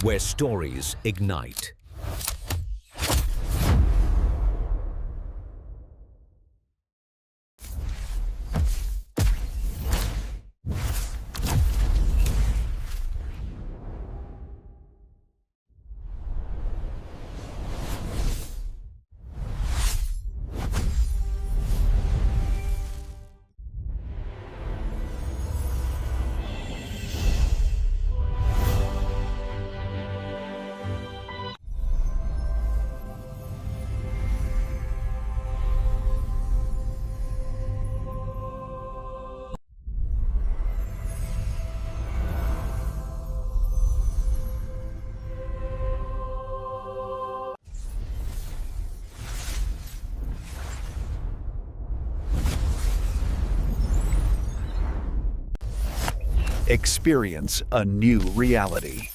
where stories ignite. Experience a new reality.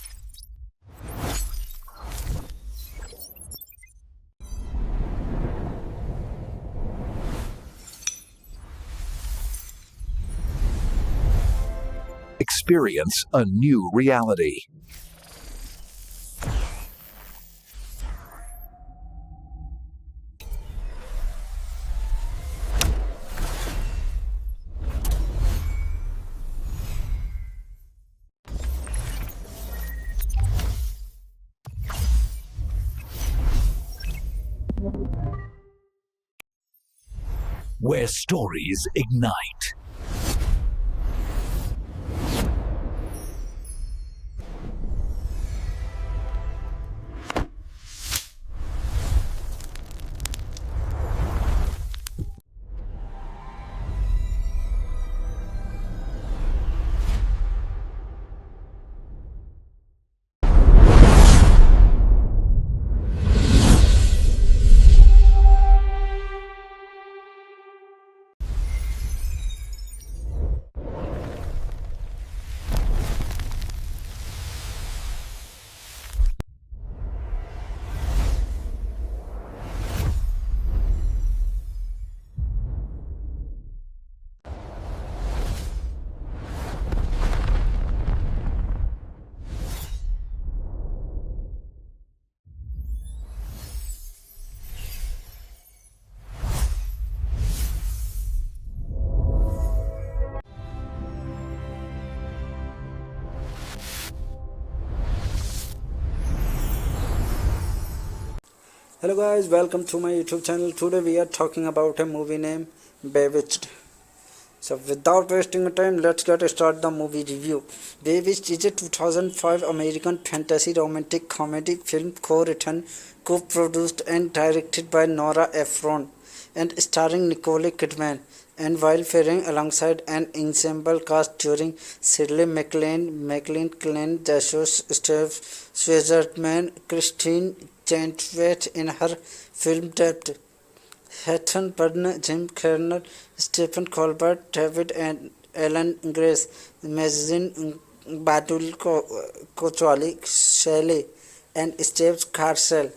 Experience a new reality. Where stories ignite. Hello guys, welcome to my YouTube channel. Today we are talking about a movie named Bewitched. So without wasting time, let's get start the movie review. Bewitched is a 2005 American fantasy romantic comedy film co-written, co-produced and directed by Nora Ephron and starring Nicole Kidman, and while faring alongside an ensemble cast during Shirley MacLaine, Glenn Jesus, Steve Switzerman, Christine Chenoweth in her film debut, Hatton Byrne, Jim Carrey, Stephen Colbert, David and Ellen Grace, Magazine Batul Kochwali, Shelley, and Steve Carcel.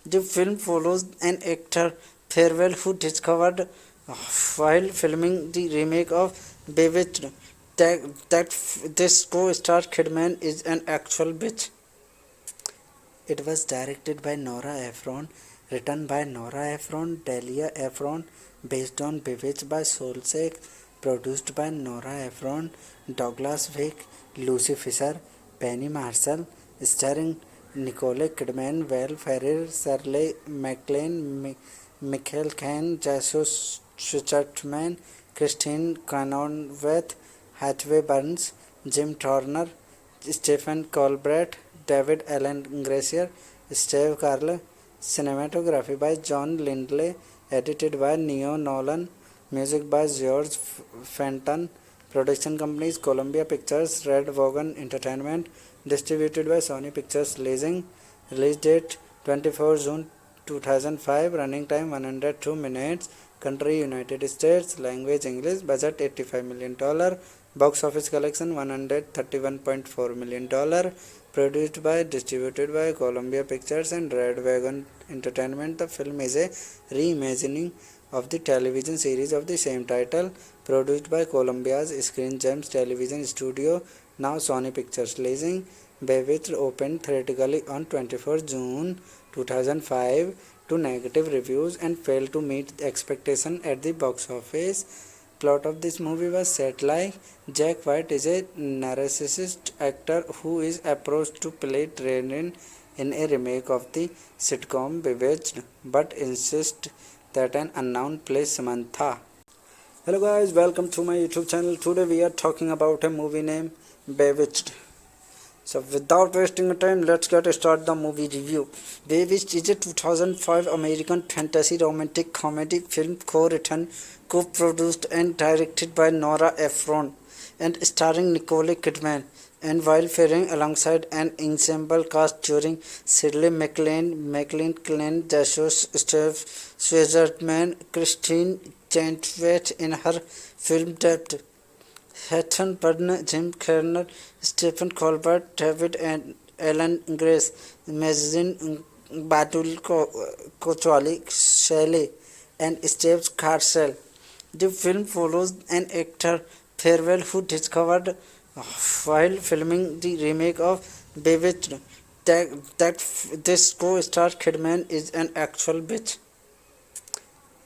The film follows an actor farewell who discovered while filming the remake of Bewitched that this co-star Kidman is an actual bitch. It was directed by Nora Ephron, written by Nora Ephron, Delia Ephron, based on Bewitched by Solsek, produced by Nora Ephron, Douglas Vick, Lucy Fisher, Penny Marshall, starring Nicole Kidman, Val Ferrer, Shirley MacLaine, Michael Caine, Jesus Schwartzman, Christine Chenoweth, Hathaway Burns, Jim Turner, Stephen Colbert, David Allen Gracier, Steve Carell. Cinematography by John Lindley, edited by Neo Nolan, music by George Fenton, production companies Columbia Pictures, Red Wagon Entertainment, distributed by Sony Pictures Leasing, release date 24 June 2005, running time 102 minutes, country United States, language English, budget $85 million, box office collection $131.4 million, produced by, distributed by Columbia Pictures and Red Wagon Entertainment. The film is a reimagining of the television series of the same title, produced by Columbia's Screen Gems Television Studio, now Sony Pictures Leasing, Bewitched opened theatrically on 24 June 2005 to negative reviews and failed to meet expectation at the box office. Plot of this movie was set like Jack White is a narcissist actor who is approached to play Training in a remake of the sitcom Bewitched, but insists that an unknown plays Samantha. Hello guys, welcome to my YouTube channel. Today we are talking about a movie named Bewitched. So without wasting time, let's get start the movie review. Bewitched is a 2005 American fantasy romantic comedy film co-written, co-produced and directed by Nora Ephron and starring Nicole Kidman, and while faring alongside an ensemble cast during Shirley MacLaine, Glenn Joshua, Steve Switzerman, Christine Chenoweth in her film debut, Hatton Byrne, Jim Kerner, Stephen Colbert, David and Ellen Grace, Mazin Batul Kochali, Shelley, and Steve Carcel. The film follows an actor farewell who discovered while filming the remake of Bewitched that this co-star Kidman is an actual bitch.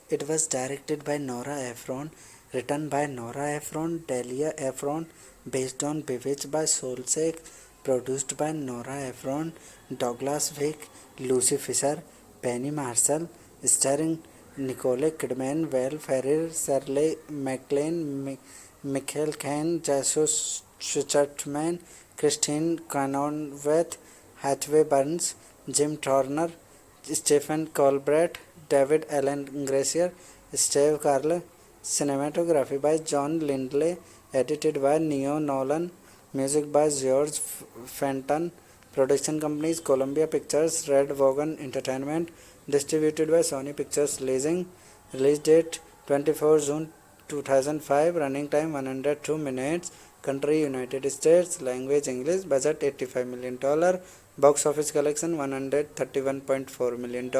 It was directed by Nora Ephron, written by Nora Ephron, Delia Ephron, based on Bewitched by Solsek, produced by Nora Ephron, Douglas Vick, Lucy Fisher, Penny Marshall, starring Nicole Kidman, Val Ferrer, Shirley MacLaine, Michael Caine, Jesus Switzerman, Christine Chenoweth, Hathaway Burns, Jim Turner, Stephen Colbert, David Allen Gracier, Steve Carell. Cinematography by John Lindley, edited by Neo Nolan, music by George Fenton, production companies Columbia Pictures, Red Wagon Entertainment, distributed by Sony Pictures Leasing, release date 24 June 2005, running time 102 minutes, country United States, language English, budget $85 million, box office collection $131.4 million,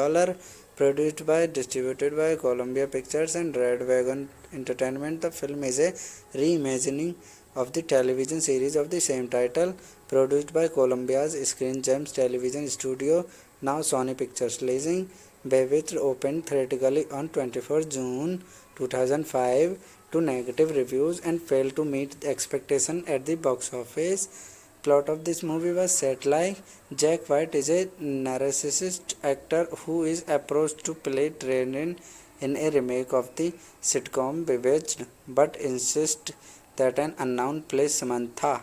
produced by, distributed by Columbia Pictures and Red Wagon Entertainment. The film is a reimagining of the television series of the same title, produced by Columbia's Screen Gems Television Studio, now Sony Pictures Leasing. Bewitched opened theatrically on 24 June 2005 to negative reviews and failed to meet expectation at the box office. Plot of this movie was set like Jack White is a narcissist actor who is approached to play Training in a remake of the sitcom Bewitched, but insists that an unknown plays Samantha.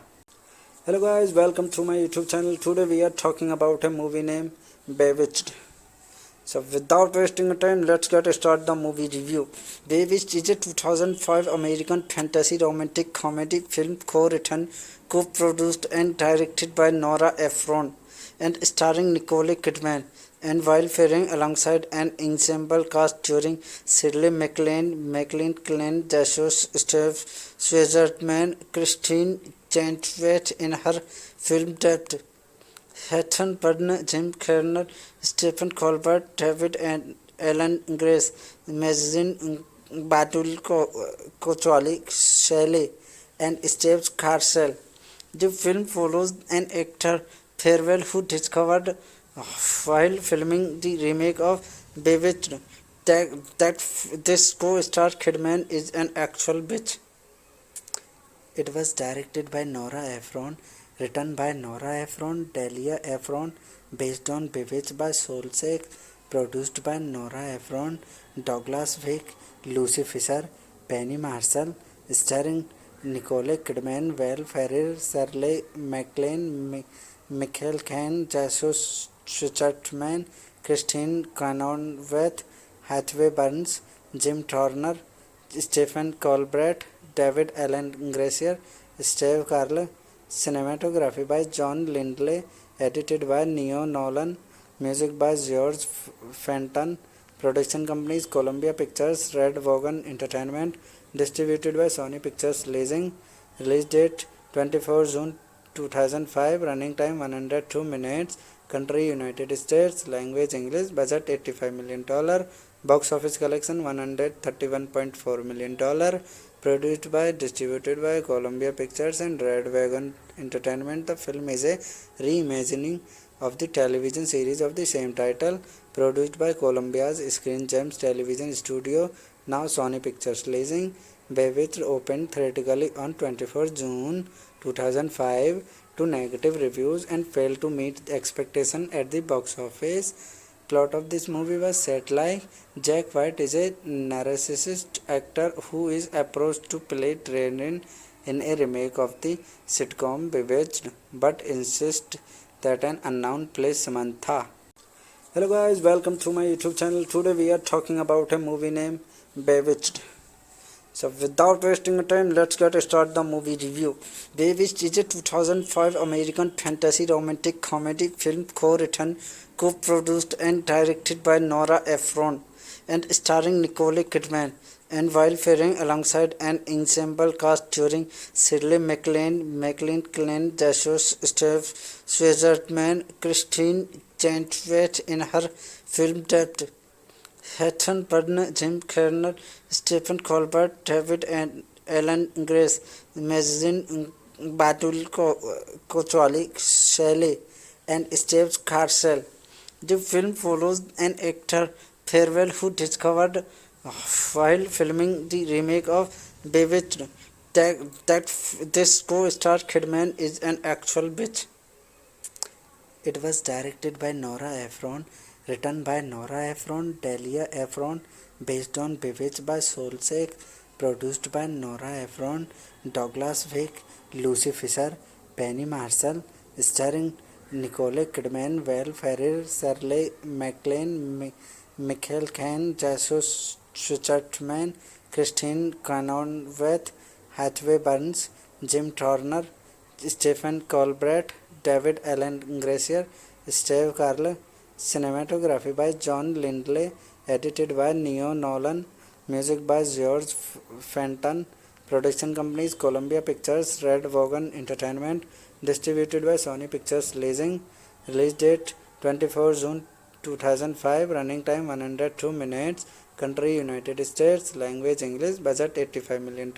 Hello guys, welcome to my YouTube channel. Today we are talking about a movie named Bewitched. So without wasting time, let's get start the movie review. Bewitched is a 2005 American fantasy romantic comedy film co-written, co-produced and directed by Nora Ephron and starring Nicole Kidman, and while faring alongside an ensemble cast during Shirley MacLaine, Glenn Joshua, Steve Switzerman, Christine Chenoweth in her film debut, Hatton Byrne, Jim Kerner, Stephen Colbert, David and Ellen Grace, Mazin Batul Kochali, Shelley, and Steve Carcel. The film follows an actor farewell who discovered while filming the remake of Bewitched that this co-star Kidman is an actual bitch. It was directed by Nora Ephron, written by Nora Ephron, Delia Ephron, based on Bewitched by Solsek, produced by Nora Ephron, Douglas Vick, Lucy Fisher, Penny Marshall, starring Nicole Kidman, Val Ferrer, Shirley MacLaine, Michael Caine, Jesus Switzerman, Christine Chenoweth, Hathaway Burns, Jim Turner, Stephen Colbert, David Allen Gracier, Steve Carell. Cinematography by John Lindley, edited by Neo Nolan, music by George Fenton, production companies Columbia Pictures, Red Wagon Entertainment, distributed by Sony Pictures Leasing, release date 24 June 2005, running time 102 minutes, country United States, language English, budget $85 million, Box office collection $131.4 million. Produced by, distributed by Columbia Pictures and Red Wagon Entertainment. The film is a reimagining of the television series of the same title, produced by Columbia's Screen Gems Television Studio, now Sony Pictures Releasing. Bewitched opened theatrically on 24 June 2005 to negative reviews and failed to meet expectation at the box office. Plot of this movie was set like Jack White is a narcissist actor who is approached to play Training in a remake of the sitcom Bewitched, but insists that an unknown plays Samantha. Hello guys, welcome to my YouTube channel. Today we are talking about a movie named Bewitched. So without wasting time, let's get start the movie review. Bewitched is a 2005 American fantasy romantic comedy film co-written, co-produced and directed by Nora Ephron and starring Nicole Kidman, and while faring alongside an ensemble cast during Shirley MacLaine, Glenn Jesus, Steve Schwartzman, Christine Chenoweth in her film debut, Hatton Byrne, Jim Carrey, Stephen Colbert, David and Ellen Grace, Mazin Batul Kochali, Shelley, and Steve Carcel. The film follows an actor farewell who discovered while filming the remake of Bewitched that this co-star Kidman is an actual bitch. It was directed by Nora Ephron, written by Nora Ephron, Delia Ephron, based on Bewitched by Solsek, produced by Nora Ephron, Douglas Wick, Lucy Fisher, Penny Marshall, starring Nicole Kidman, Val Ferrer, Shirley MacLaine, Michael Caine, Jesus Schwartzman, Christine Chenoweth, Hathaway Burns, Jim Turner, Stephen Colbert, David Allen Gracier, Steve Carell. Cinematography by John Lindley, edited by Neo Nolan, music by George Fenton, production companies Columbia Pictures, Red Wagon Entertainment, distributed by Sony Pictures Releasing. Release date 24 June 2005, running time 102 minutes, country United States, language English, budget $85 million,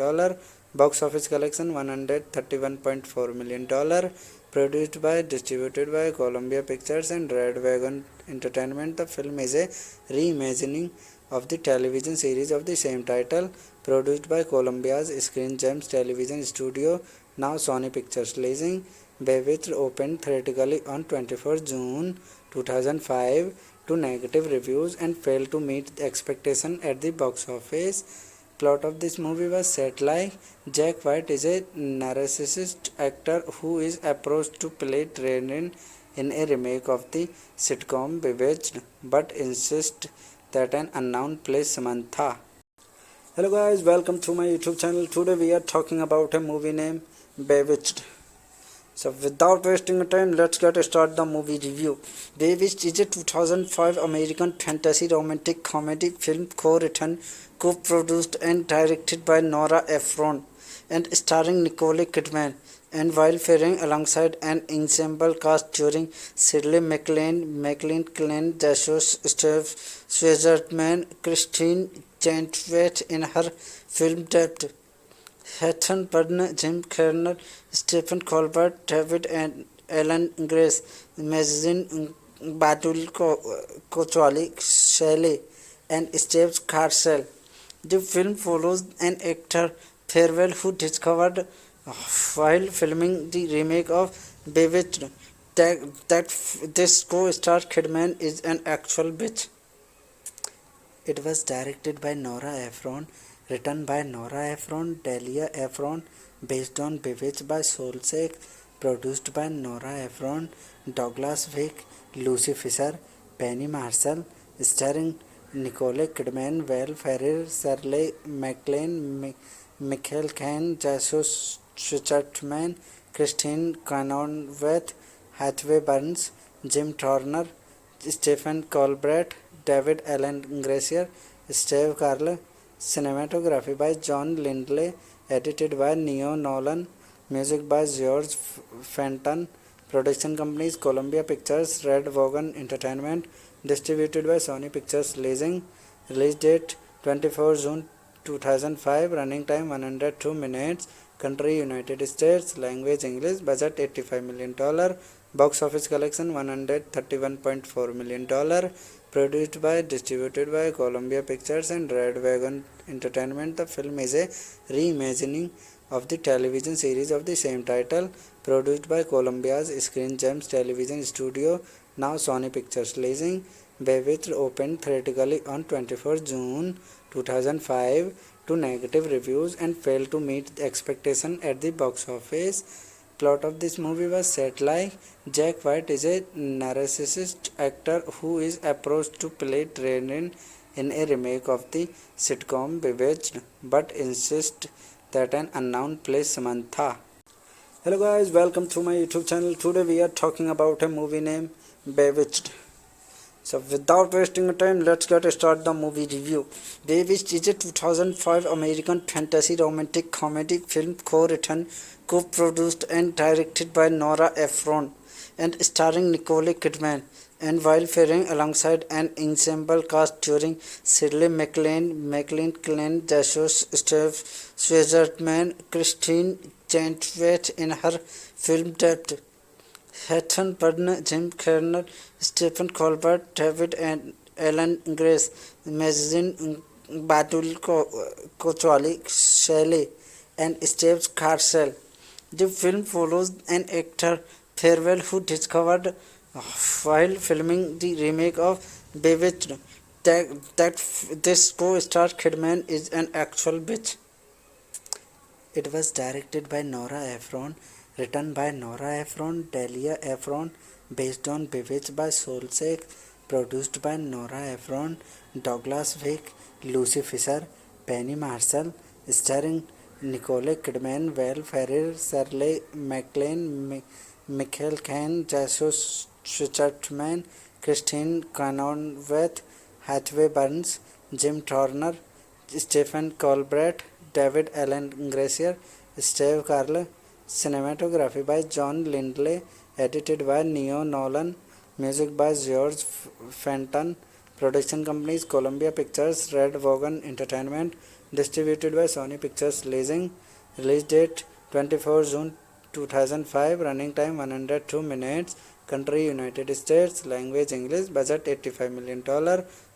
box office collection $131.4 million. Produced by, distributed by Columbia Pictures and Red Wagon Entertainment. The film is a reimagining of the television series of the same title, produced by Columbia's Screen Gems Television Studio, now Sony Pictures Releasing. Bewitched opened theatrically on 24 June 2005 to negative reviews and failed to meet expectation at the box office. Plot of this movie was set like Jack White is a narcissist actor who is approached to play Training in a remake of the sitcom Bewitched, but insists that an unknown plays Samantha. Hello guys, welcome to my YouTube channel. Today we are talking about a movie named Bewitched. So without wasting time, let's get start the movie review. Bewitched is a 2005 American fantasy romantic comedy film co-written, co-produced and directed by Nora Ephron and starring Nicole Kidman, and while faring alongside an ensemble cast during Shirley MacLaine, Glenn Jesus, Steve Schwartzman, Christine Chenoweth in her film debut, Hatton Byrne, Jim Carrey, Stephen Colbert, David and Ellen Grace, Mazin Batul Kochali, Shelley, and Steve Carcel. The film follows an actor farewell who discovered while filming the remake of Bewitched that this co-star Kidman is an actual bitch. It was directed by Nora Ephron, written by Nora Ephron, Delia Ephron, based on Bewitched by Solsek, produced by Nora Ephron, Douglas Wick, Lucy Fisher, Penny Marshall, starring Nicole Kidman, Val Ferrer, Shirley MacLaine, Michael Caine, Jesus Schwartzman, Christine Chenoweth, Hathaway Burns, Jim Turner, Stephen Colbert, David Allen Gracier, Steve Carell. Cinematography by John Lindley, edited by Neo Nolan, music by George Fenton, production companies Columbia Pictures, Red Wagon Entertainment, distributed by Sony Pictures Releasing. Release date 24 June 2005. Running time 102 minutes. Country United States. Language English. Budget $85 million. Box office collection $131.4 million. Produced by, distributed by Columbia Pictures and Red Wagon Entertainment. The film is a reimagining of the television series of the same title, produced by Columbia's Screen Gems Television Studio, now Sony Pictures Leasing. Bewitched opened theatrically on 24 June 2005 to negative reviews and failed to meet the expectation at the box office. Plot of this movie was set like Jack White is a narcissist actor who is approached to play Training in a remake of the sitcom Bewitched, but insists that an unknown plays Samantha. Hello guys, welcome to my YouTube channel. Today we are talking about a movie named Bewitched. So without wasting time, let's get start the movie review. Bewitched is a 2005 American fantasy romantic comedy film co-written, co-produced and directed by Nora Ephron and starring Nicole Kidman, and while faring alongside an ensemble cast during Shirley MacLaine, Glenn Joshua, Steve Switzerman, Christine Chenoweth in her film debut, Hatton Byrne, Jim Kerner, Stephen Colbert, David and Ellen Grace, Magazine Batul Kochwali, Shelley, and Steve Carcel. The film follows an actor farewell who discovered while filming the remake of Bewitched that this co-star Kidman is an actual bitch. It was directed by Nora Ephron, written by Nora Ephron, Delia Ephron, based on Bewitched by Solsek, produced by Nora Ephron, Douglas Wick, Lucy Fisher, Penny Marshall, starring Nicole Kidman, Val Ferrer, Shirley MacLaine, Michael Caine, Joshua Switzerman, Christine Chenoweth, Hathaway Burns, Jim Turner, Stephen Colbert, David Allen Gracier, Steve Carell. Cinematography by John Lindley, edited by Neo Nolan, music by George Fenton, production companies Columbia Pictures, Red Wagon Entertainment, distributed by Sony Pictures Leasing. Release date 24 June 2005, running time 102 minutes, country United States, language English, budget $85 million,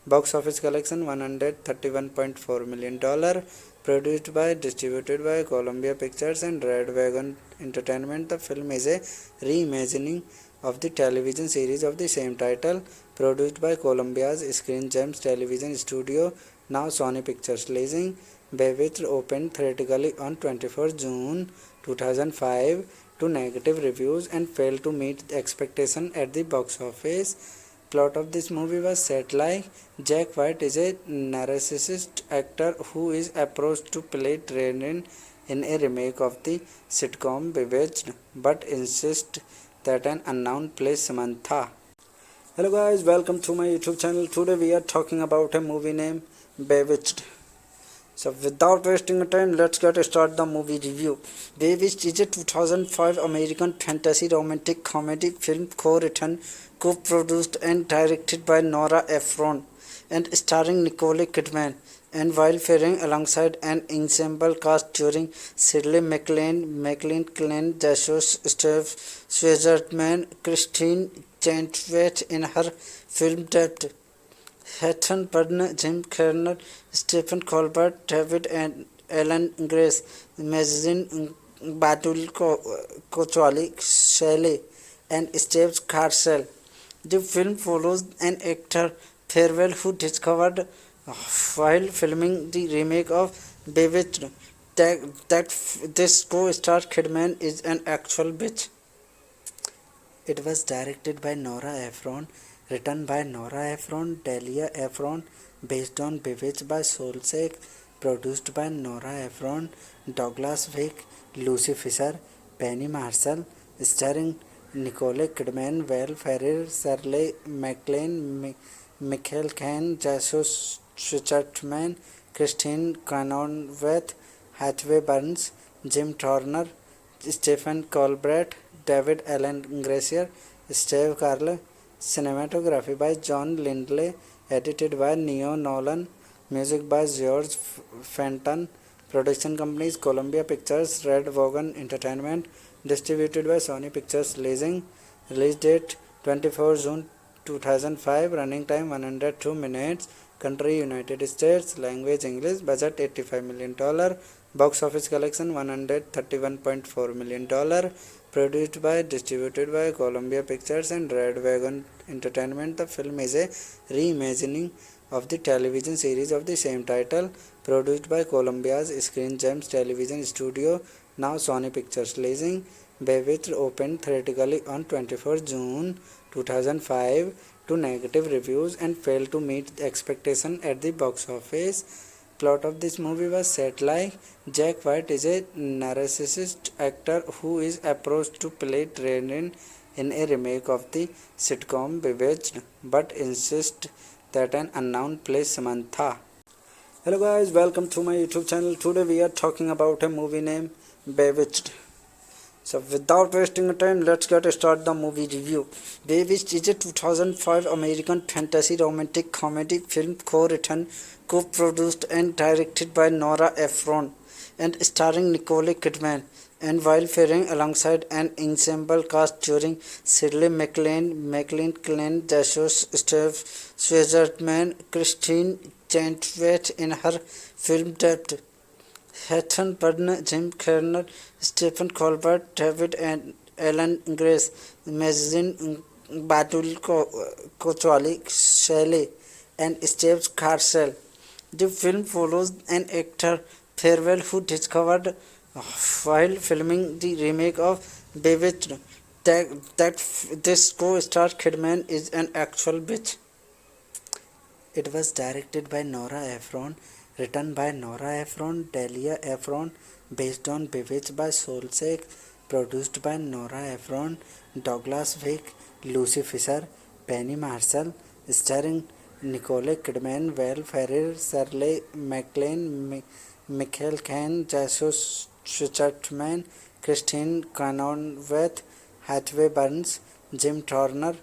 box office collection $131.4 million. Produced by, distributed by Columbia Pictures and Red Wagon Entertainment. The film is a reimagining of the television series of the same title, produced by Columbia's Screen Gems Television Studio, now Sony Pictures Leasing. Bewitched opened theatrically on 24 June 2005 to negative reviews and failed to meet the expectation at the box office. Plot of this movie was set like Jack White is a narcissist actor who is approached to play Training in a remake of the sitcom Bewitched, but insists that an unknown plays Samantha. Hello guys, welcome to my YouTube channel. Today we are talking about a movie named Bewitched. So without wasting time, let's get start the movie review. Bewitched is a 2005 American fantasy romantic comedy film co-written, co-produced and directed by Nora Ephron and starring Nicole Kidman, and while faring alongside an ensemble cast during Shirley MacLaine, Glenn Joshua, Steve Switzerman, Christine Chenoweth in her film debut, Hatton Byrne, Jim Kerner, Stephen Colbert, David and Ellen Grace, Magazine Batul Kochwali, Shelley, and Steve Carcel. The film follows an actor farewell who discovered while filming the remake of Bewitched that this co-star Kidman is an actual bitch. It was directed by Nora Ephron, written by Nora Ephron, Delia Ephron, based on Bewitched by Solsek, produced by Nora Ephron, Douglas Wick, Lucy Fisher, Penny Marshall, starring Nicole Kidman, Val Ferrer, Shirley MacLaine, Michael Caine, Joshua Switzerman, Christine Chenoweth, Hathaway Burns, Jim Turner, Stephen Colbert, David Allen Gracier, Steve Carell. Cinematography by John Lindley, edited by Neo Nolan, Music by George Fenton. Production companies Columbia Pictures, Red Wagon Entertainment. Distributed by Sony Pictures Leasing. Release date 24 June 2005. Running time 102 minutes. Country United States. Language English. Budget $85 million. Box office collection $131.4 million. Produced by, distributed by Columbia Pictures and Red Wagon Entertainment. The film is a reimagining of the television series of the same title, produced by Columbia's Screen Gems Television Studio, now Sony Pictures Leasing. Bewitched opened theatrically on 24 June 2005 to negative reviews and failed to meet expectation at the box office. Plot of this movie was set like Jack White is a narcissist actor who is approached to play Training in a remake of the sitcom Bewitched, but insists that an unknown plays Samantha. Hello guys, welcome to my YouTube channel. Today we are talking about a movie named Bewitched. So without wasting time, let's get started the movie review. Bewitched is a 2005 American fantasy romantic comedy film co-written, co-produced and directed by Nora Ephron and starring Nicole Kidman, and while faring alongside an ensemble cast during Shirley MacLaine, Glenn Dashos, Steve Switzerman, Christine Chenoweth in her film debut, Heather Byrne, Jim Kerner, Stephen Colbert, David and Ellen Grace, Magazine Batul Kochwali, Shelley, and Steve Carcel. The film follows an actor farewell who discovered while filming the remake of Bewitched that this co-star Kidman is an actual bitch. It was directed by Nora Ephron, written by Nora Ephron, Delia Ephron, based on Bewitched by Solsek, produced by Nora Ephron, Douglas Wick, Lucy Fisher, Penny Marshall, starring Nicole Kidman, Val Ferrer, Shirley MacLaine, Michael Caine, Jesus Switzerman, Christine Chenoweth, Hathaway Burns, Jim Turner,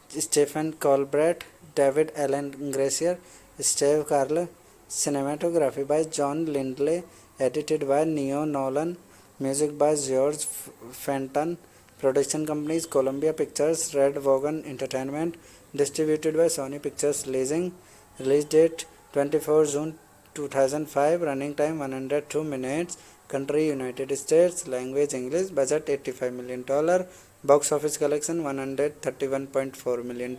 Stephen Colbert, David Allen Gracier, Steve Carell. Cinematography by John Lindley, edited by Neo Nolan. Music by George Fenton. Production companies Columbia Pictures, Red Wagon Entertainment. Distributed by Sony Pictures Leasing. Release date 24 June 2005. Running time 102 minutes. Country United States. Language English. Budget $85 million. Box office collection $131.4 million.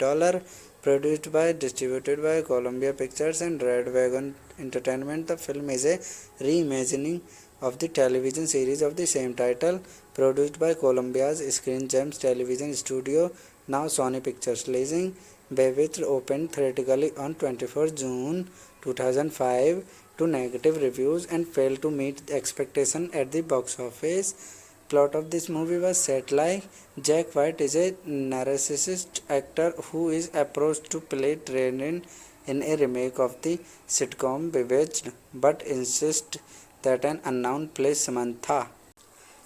Produced by, distributed by Columbia Pictures and Red Wagon Entertainment. The film is a reimagining of the television series of the same title, produced by Columbia's Screen Gems Television Studio, now Sony Pictures Leasing. Bewitched opened theatrically on 24 June 2005 to negative reviews and failed to meet expectation at the box office. Plot of this movie was set like Jack White is a narcissist actor who is approached to play Training in a remake of the sitcom Bewitched, but insists that an unknown plays Samantha.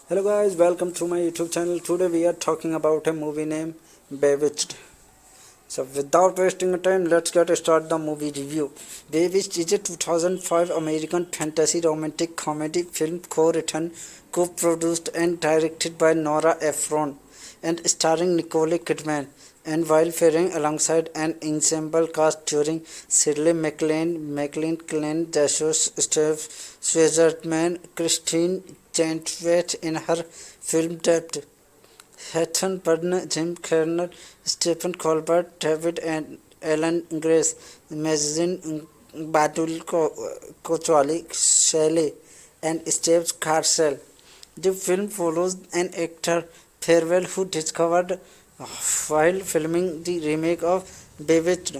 Hello guys, welcome to my YouTube channel. Today we are talking about a movie named Bewitched. So without wasting time, let's get started the movie review. Bewitched is a 2005 American fantasy romantic comedy film co-written, co-produced and directed by Nora Ephron and starring Nicole Kidman, and while faring alongside an ensemble cast during Shirley MacLaine, Glenn Dashos, Steve Switzerman, Christine Chenoweth in her film debut, Heather Byrne, Jim Kerner, Stephen Colbert, David and Ellen Grace, Magazine Batul Kochwali, Shelley, and Steve Carcel. The film follows an actor farewell who discovered while filming the remake of Bewitched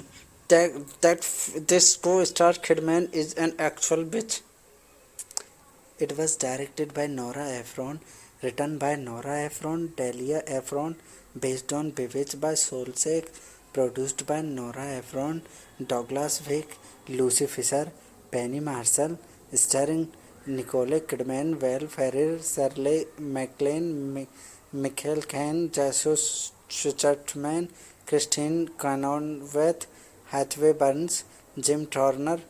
that this co-star Kidman is an actual bitch. It was directed by Nora Ephron, written by Nora Ephron, Delia Ephron, based on Bewitched by Solsek, produced by Nora Ephron, Douglas Wick, Lucy Fisher, Penny Marshall, starring Nicole Kidman, Val Ferrer, Shirley MacLaine, Michael Caine, Jesus Switzerman, Christine Chenoweth, Hathaway Burns, Jim Turner,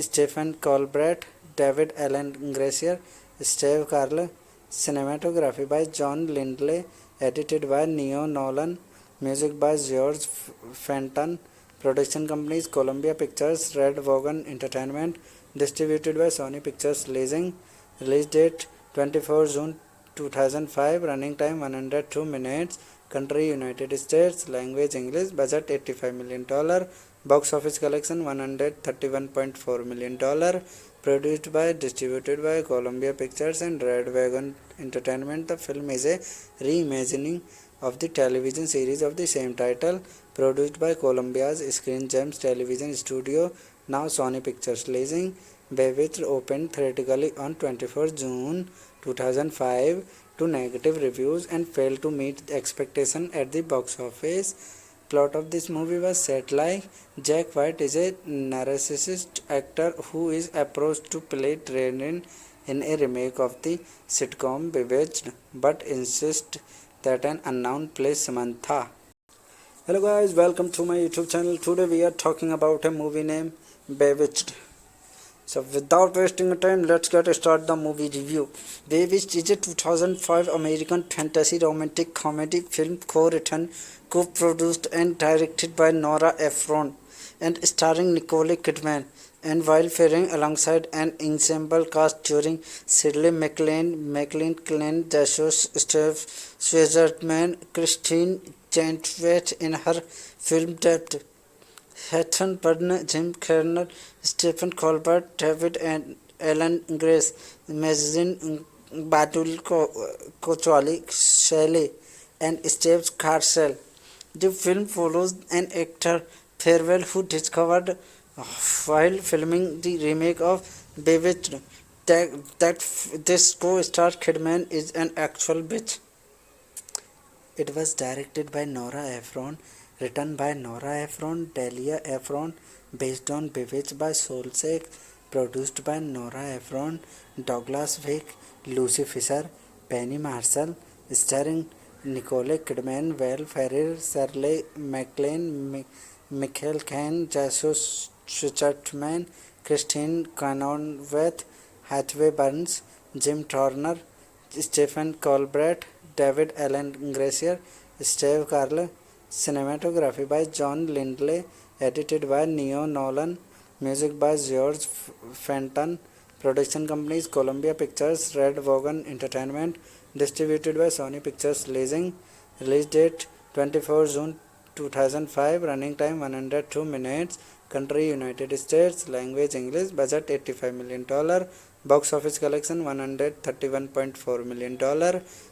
Stephen Colbert, David Allen Gracier, Steve Carell. Cinematography by John Lindley, edited by Neo Nolan, music by George Fenton, production companies Columbia Pictures, Red Wagon Entertainment, distributed by Sony Pictures Leasing, release date 24 June 2005, running time 102 minutes, country United States, language English, budget $85 million, box office collection $131.4 million, produced by, distributed by Columbia Pictures and Red Wagon Entertainment. The film is a reimagining of the television series of the same title, produced by Columbia's Screen Gems Television Studio, now Sony Pictures Leasing. Bewitched opened theatrically on 24 June 2005 to negative reviews and failed to meet expectation at the box office. Plot of this movie was set like Jack White is a narcissist actor who is approached to play Training in a remake of the sitcom Bewitched, but insists that an unknown plays Samantha. Hello guys, welcome to my YouTube channel. Today we are talking about a movie named Bewitched. So without wasting time, let's get started the movie review. Bewitched is a 2005 American fantasy romantic comedy film co-written, co-produced and directed by Nora Ephron and starring Nicole Kidman, and while faring alongside an ensemble cast during Shirley MacLaine, Glenn Dashos, Steve Schwartzman, Christine Chenoweth in her film debut, Hatton Byrne, Jim Carrey, Stephen Colbert, David and Alan Grace, Mazin Batul Kochali, Shelley, and Steve Carcel. The film follows an actor Farewell who discovered while filming the remake of Bewitched that this co-star Kidman is an actual bitch. It was directed by Nora Ephron, written by Nora Ephron, Delia Ephron, based on Bewitched by Solsek, produced by Nora Ephron, Douglas Wick, Lucy Fisher, Penny Marshall, starring Nicole Kidman, Val Ferrer, Shirley MacLaine, Michael Caine, Jesus Schwartzman, Christine Chenoweth, Hathaway Burns, Jim Turner, Stephen Colbert, David Allen Gracier, Steve Carell. Cinematography by John Lindley, edited by Neo Nolan, music by George Fenton, production companies Columbia Pictures, Red Wagon Entertainment, distributed by Sony Pictures Leasing, release date 24 June 2005, running time 102 minutes, country United States, language English, budget $85 million, box office collection $131.4 million,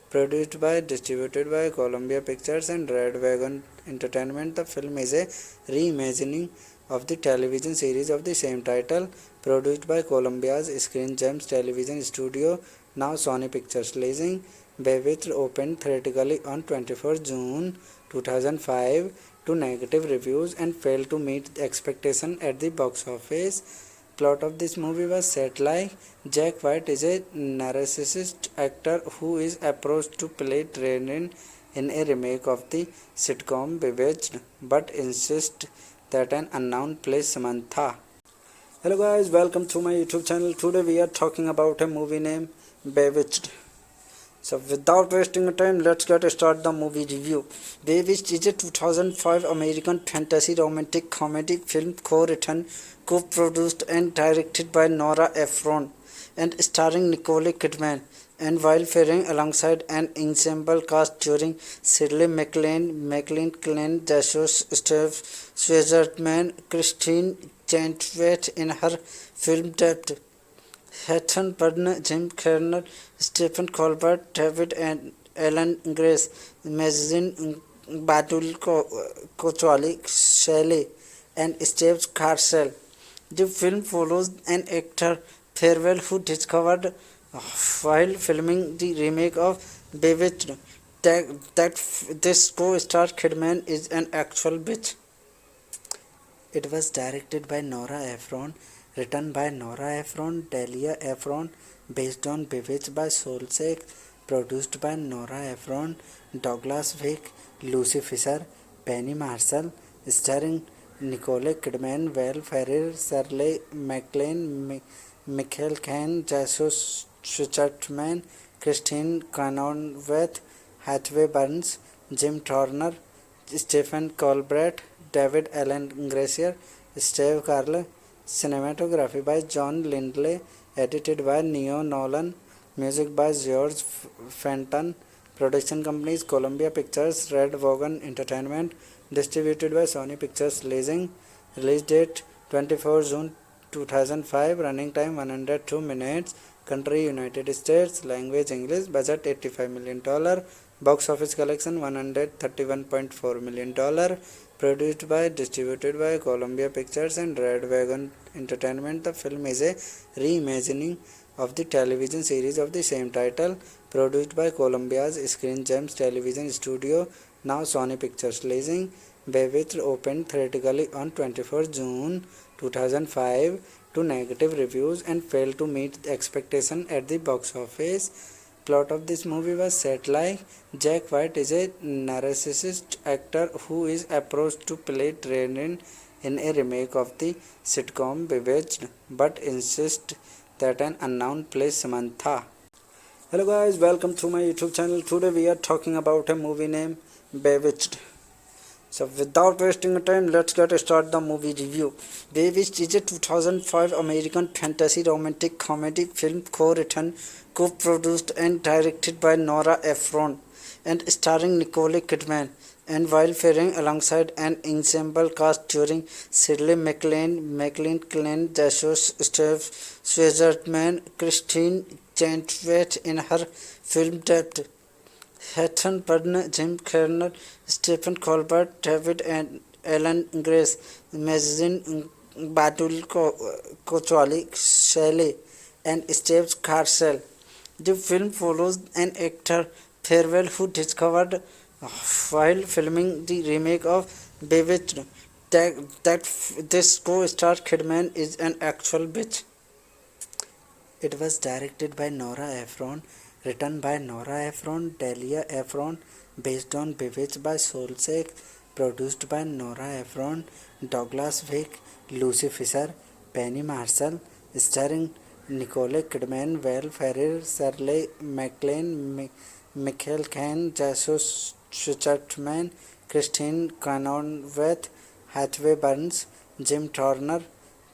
produced by, distributed by Columbia Pictures and Red Wagon Entertainment. The film is a reimagining of the television series of the same title, produced by Columbia's Screen Gems Television Studio, now Sony Pictures Leasing. Bewitched opened theatrically on 24 June 2005 to negative reviews and failed to meet expectation at the box office. Plot of this movie was set like Jack White is a narcissist actor who is approached to play Training in a remake of the sitcom Bewitched, but insists that an unknown plays Samantha. Hello guys, welcome to my YouTube channel. Today we are talking about a movie named Bewitched. So without wasting time, let's get started the movie review. Bewitched is a 2005 American fantasy romantic comedy film co-written, co-produced and directed by Nora Ephron and starring Nicole Kidman, and while faring alongside an ensemble cast during Shirley MacLaine, Glenn Dashos, Steve Schwartzman, Christine Chenoweth in her film debut, Hatton Byrne, Jim Carrey, Stephen Colbert, David and Alan Grace, Mazin Batul Kochali, Shelley, and Steve Carcel. The film follows an actor Farewell who discovered while filming the remake of Bewitched that this co-star Kidman is an actual bitch. It was directed by Nora Ephron, written by Nora Ephron, Delia Ephron, based on Bewitched by Solsek, produced by Nora Ephron, Douglas Wick, Lucy Fisher, Penny Marshall, starring Nicole Kidman, Val Ferrer, Shirley MacLaine, Michael Caine, Jesus Schwartzman, Christine Cronenweth, Hathaway Burns, Jim Turner, Stephen Colbert, David Alan Gracier, Steve Carell. Cinematography by John Lindley, edited by Neo Nolan, music by George Fenton, production companies Columbia Pictures, Red Wagon Entertainment, distributed by Sony Pictures Leasing, release date 24 June 2005, running time 102 minutes, country United States, language English, budget $85 million, box office collection $131.4 million, produced by, distributed by Columbia Pictures and Red Wagon Entertainment. The film is a reimagining of the television series of the same title, produced by Columbia's Screen Gems Television Studio, now Sony Pictures Leasing. Bewitched opened theatrically on 24 June 2005 to negative reviews and failed to meet expectation at the box office. Plot of this movie was set like Jack White is a narcissist actor who is approached to play Training in a remake of the sitcom Bewitched, but insists that an unknown plays Samantha. Hello guys, welcome to my YouTube channel. Today we are talking about a movie named Bewitched. So without wasting time, let's get started the movie review. Bewitched is a 2005 American fantasy romantic comedy film co-written, co-produced and directed by Nora Ephron and starring Nicole Kidman, and while faring alongside an ensemble cast during Shirley MacLaine, Jesus Schwartzman, Christine Chenoweth in her film debut, Hathaway Burns, Jim Carrey, Stephen Colbert, David and Alan Grace, Mazin Batul Kochwali, Shelley, and Steve Carcel. The film follows an actor Farewell who discovered while filming the remake of Bewitched that this co-star Kidman is an actual bitch. It was directed by Nora Ephron, written by Nora Ephron, Delia Ephron, based on Bewitched by Solsek, produced by Nora Ephron, Douglas Wick, Lucy Fisher, Penny Marshall, starring Nicole Kidman, Val Ferrer, Shirley MacLaine, Michael Caine, Jesus Schwartzman, Christine Cronenweth, Hathaway Burns, Jim Turner,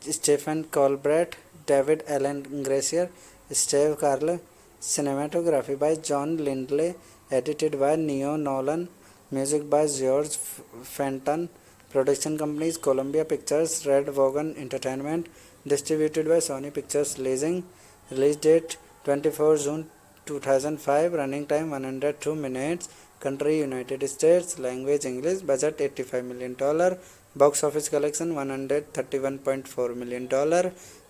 Stephen Colbert, David Alan Gracier, Steve Carell. Cinematography by John Lindley, edited by Neo Nolan, music by George Fenton, production companies Columbia Pictures, Red Wagon Entertainment, distributed by Sony Pictures Leasing, release date 24 June 2005, running time 102 minutes, country United States, language English, budget $85 million, box office collection $131.4 million,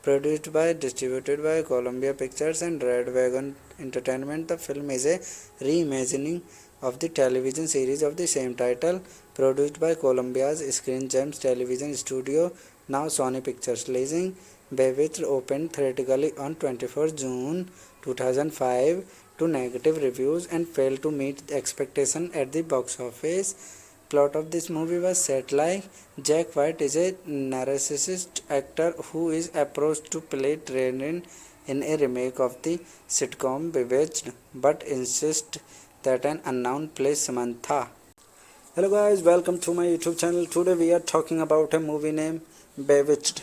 produced by, distributed by Columbia Pictures and Red Wagon Entertainment. The film is a reimagining of the television series of the same title, produced by Columbia's Screen Gems Television Studio, now Sony Pictures Leasing. Bewitched opened theatrically on 24 June 2005 to negative reviews and failed to meet expectation at the box office. Plot of this movie was set like Jack White is a narcissist actor who is approached to play Training in a remake of the sitcom Bewitched, but insists that an unknown plays Samantha. Hello guys, welcome to my YouTube channel. Today we are talking about a movie named Bewitched.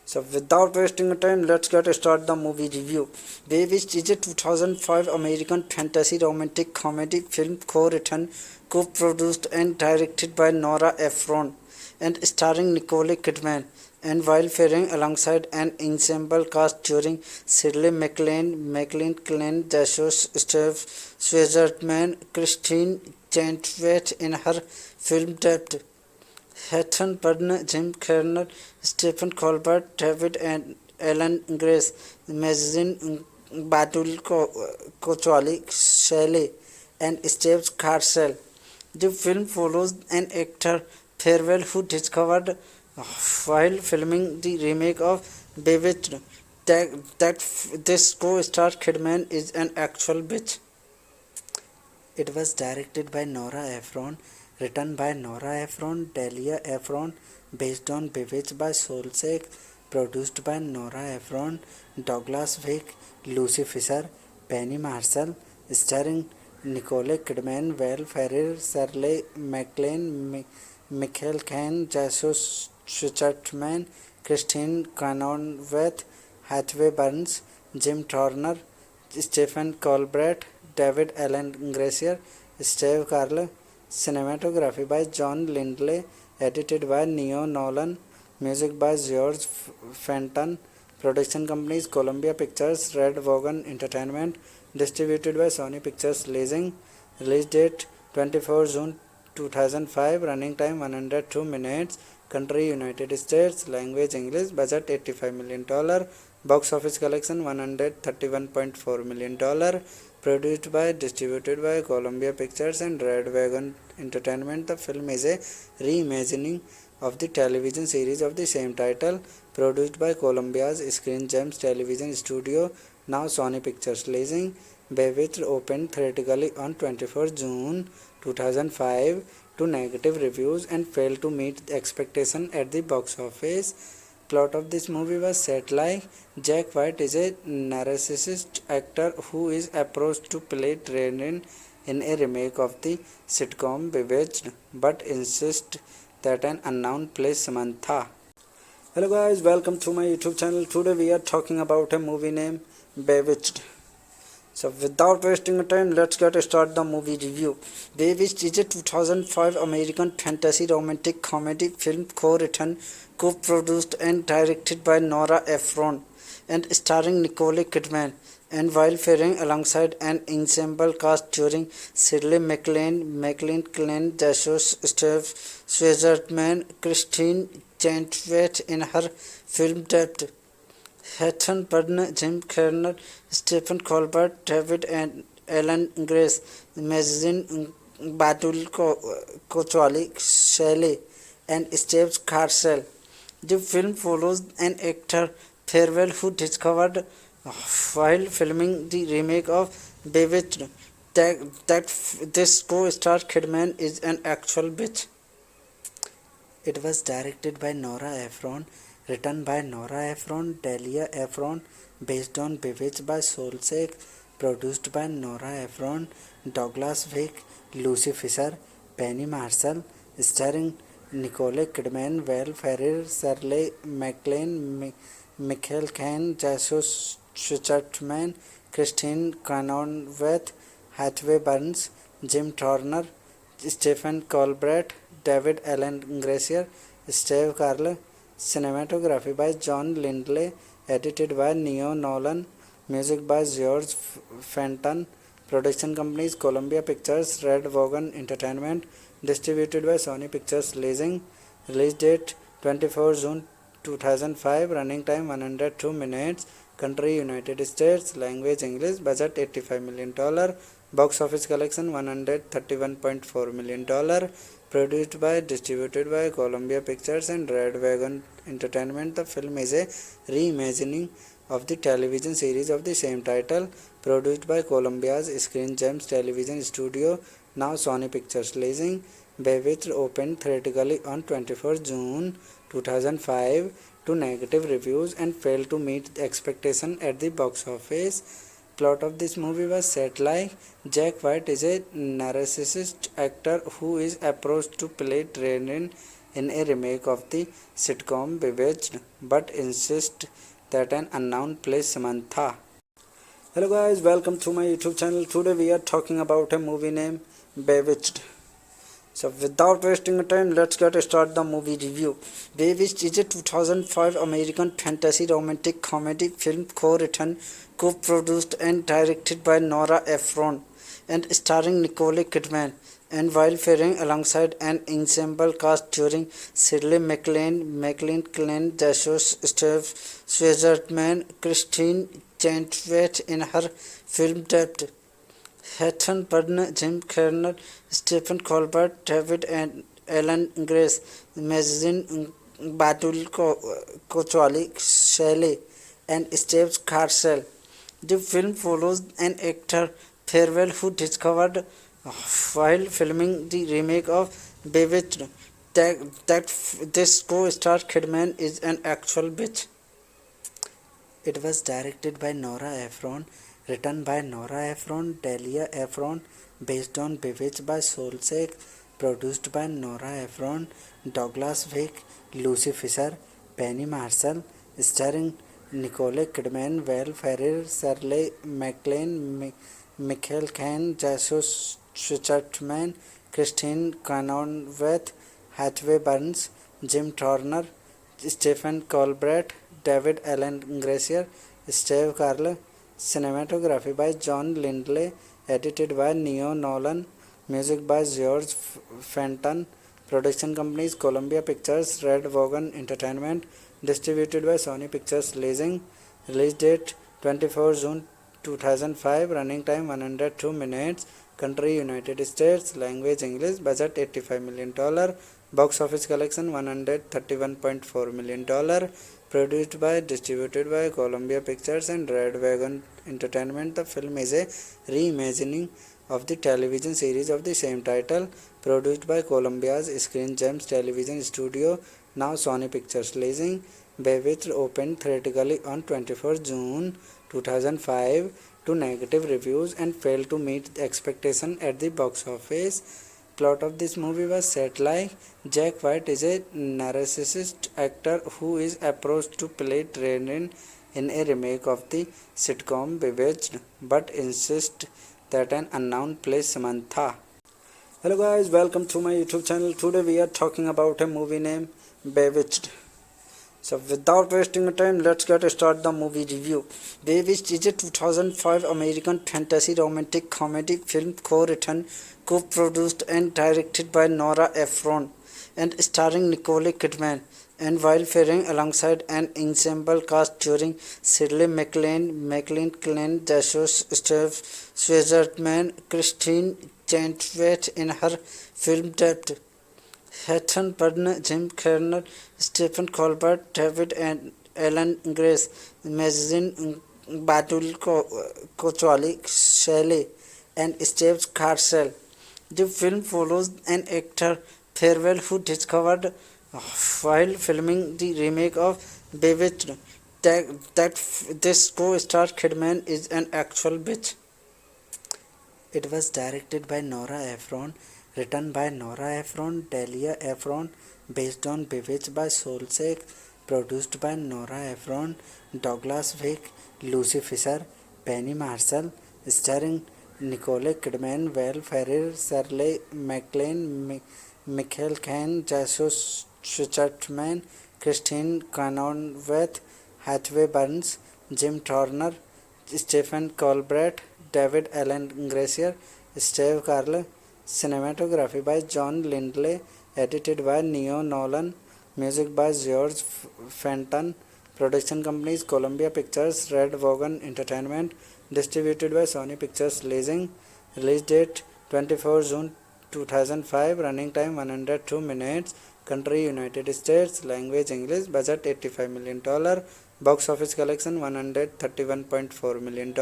So without wasting time, let's get started the movie review. Bewitched is a 2005 American fantasy romantic comedy film co-written, co-produced and directed by Nora Ephron and starring Nicole Kidman, and while faring alongside an ensemble cast during Shirley MacLaine, Jesus Schwartzman, Christine Chenoweth in her film debut, Hathaway Burns, Jim Carrey, Stephen Colbert, David and Alan Grace, Mazin Batul Kochwali, Shelley, and Steve Carcel. The film follows an actor Farewell who discovered while filming the remake of Bewitched that this co-star Kidman is an actual bitch. It was directed by Nora Ephron, written by Nora Ephron, Delia Ephron, based on Bewitched by Solsek, produced by Nora Ephron, Douglas Vick, Lucy Fisher, Penny Marshall, starring Nicole Kidman, Val Ferrer, Shirley MacLaine, Michael Caine, Jesus Schwartzman, Christine Cronenweth, Hathaway Burns, Jim Turner, Stephen Colbert, David Alan Gracier, Steve Carell. Cinematography by John Lindley, edited by Neo Nolan, music by George Fenton, production companies Columbia Pictures, Red Wagon Entertainment, distributed by Sony Pictures Leasing, release date 24 June 2005, running time 102 minutes, country United States, language English, budget $85 million, box office collection $131.4 million, produced by, distributed by Columbia Pictures and Red Wagon Entertainment. The film is a reimagining of the television series of the same title, produced by Columbia's Screen Gems Television Studio, now Sony Pictures Leasing. Bewitched opened theatrically on 24 June 2005 to negative reviews and failed to meet expectation at the box office. Plot of this movie was set like Jack White is a narcissist actor who is approached to play Training in a remake of the sitcom Bewitched, but insists that an unknown plays Samantha. Hello guys, welcome to my YouTube channel. Today we are talking about a movie named Bewitched. So without wasting time, let's get started the movie review. Bewitched is a 2005 American fantasy romantic comedy film co-written, co-produced and directed by Nora Ephron and starring Nicole Kidman, and while faring alongside an ensemble cast during Shirley MacLaine, Klein Jesus, Steve Schwartzman, Christine Chenoweth in her film debut, Hathaway Burns, Jim Carrey, Stephen Colbert, David and Alan Grace, Magazine Batul Kochwali, Shelley, and Steve Carcel. The film follows an actor farewell who discovered while filming the remake of Bewitched that this co-star Kidman is an actual bitch. It was directed by Nora Ephron, written by Nora Ephron, Delia Ephron, based on Bewitched by Solsek, produced by Nora Ephron, Douglas Vick, Lucy Fisher, Penny Marshall, starring Nicole Kidman, Val Ferrer, Shirley MacLaine, Michael Caine, Jesus Schwartzman, Christine Cronenweth, Hathaway Burns, Jim Turner, Stephen Colbert, David Alan Gracier, Steve Carell. Cinematography by John Lindley, edited by Neo Nolan, music by George Fenton, production companies Columbia Pictures, Red Wagon Entertainment, distributed by Sony Pictures Leasing, release date 24 June 2005, running time 102 minutes, country United States, language English, budget $85 million, box office collection $131.4 million, produced by, distributed by Columbia Pictures and Red Wagon Entertainment. The film is a reimagining of the television series of the same title, produced by Columbia's Screen Gems Television Studio, now Sony Pictures Leasing. Bewitched opened theatrically on 24 June 2005 to negative reviews and failed to meet expectation at the box office. Plot of this movie was set like Jack White is a narcissist actor who is approached to play Training in a remake of the sitcom Bewitched, but insists that an unknown plays Samantha. Hello guys, welcome to my YouTube channel. Today we are talking about a movie named Bewitched. So without wasting time, let's get started the movie review. Bewitched is a 2005 American fantasy romantic comedy film co-written, co-produced and directed by Nora Ephron and starring Nicole Kidman, and while faring alongside an ensemble cast during Shirley MacLaine, Klein Jesus, Steve Schwartzman, Christine Chenoweth in her film debut, Hathaway Burns, Jim Carrey, Stephen Colbert, David and Alan Grace, Magazine Batul Kochwali, Shelley, and Steve Carcel. The film follows an actor farewell who discovered while filming the remake of Bewitched this co-star Kidman is an actual bitch. It was directed by Nora Ephron, written by Nora Ephron, Delia Ephron, based on Bewitched by Solsek, produced by Nora Ephron, Douglas Vick, Lucy Fisher, Penny Marshall, starring Nicole Kidman, Val Ferrer, Shirley MacLaine, Michael Caine, Jesus Schwartzman, Christine Cronenweth, Hathaway Burns, Jim Turner, Stephen Colbert, David Allen Gracier, Steve Carell. Cinematography by John Lindley, edited by Neo Nolan, music by George Fenton, production companies Columbia Pictures, Red Wagon Entertainment, distributed by Sony Pictures Leasing, release date 24 June 2005, running time 102 minutes, country United States, language English, budget $85 million, box office collection $131.4 million, produced by, distributed by Columbia Pictures and Red Wagon Entertainment. The film is a reimagining of the television series of the same title, produced by Columbia's Screen Gems Television Studio, now Sony Pictures Leasing. Bewitched opened theatrically on 24 June 2005 to negative reviews and failed to meet the expectation at the box office. Plot of this movie was set like Jack White is a narcissist actor who is approached to play Training in a remake of the sitcom Bewitched, but insists that an unknown plays Samantha. Hello guys, welcome to my YouTube channel. Today we are talking about a movie named Bewitched. So without wasting time, let's get start the movie review. Bewitched is a 2005 American fantasy romantic comedy film co-written, co-produced and directed by Nora Ephron and starring Nicole Kidman, and while faring alongside an ensemble cast during Shirley MacLaine, Caine, Jesus Schwartzman, Christine Chenoweth in her film debut, Hatton Byrne, Jim Carrey, Stephen Colbert, David and Alan Grace, Magazine Batul Kochwali, Shelley, and Steve Carcel. The film follows an actor farewell who discovered while filming the remake of Bewitched that this co-star Kidman is an actual bitch. It was directed by Nora Ephron, written by Nora Ephron, Delia Ephron, based on Bewitched by Solsek, produced by Nora Ephron, Douglas Vick, Lucy Fisher, Penny Marshall, starring Nicole Kidman, Val Ferrer, Shirley MacLaine, Michael Caine, Jesus Schwartzman, Christine Cronenweth, Hathaway Burns, Jim Turner, Stephen Colbert, David Allen Gracier, Steve Carell. Cinematography by John Lindley, edited by Neo Nolan, music by George Fenton, production companies Columbia Pictures, Red Wagon Entertainment, distributed by Sony Pictures Leasing, release date 24 June 2005, running time 102 minutes, country United States, language English, budget $85 million, box office collection $131.4 million,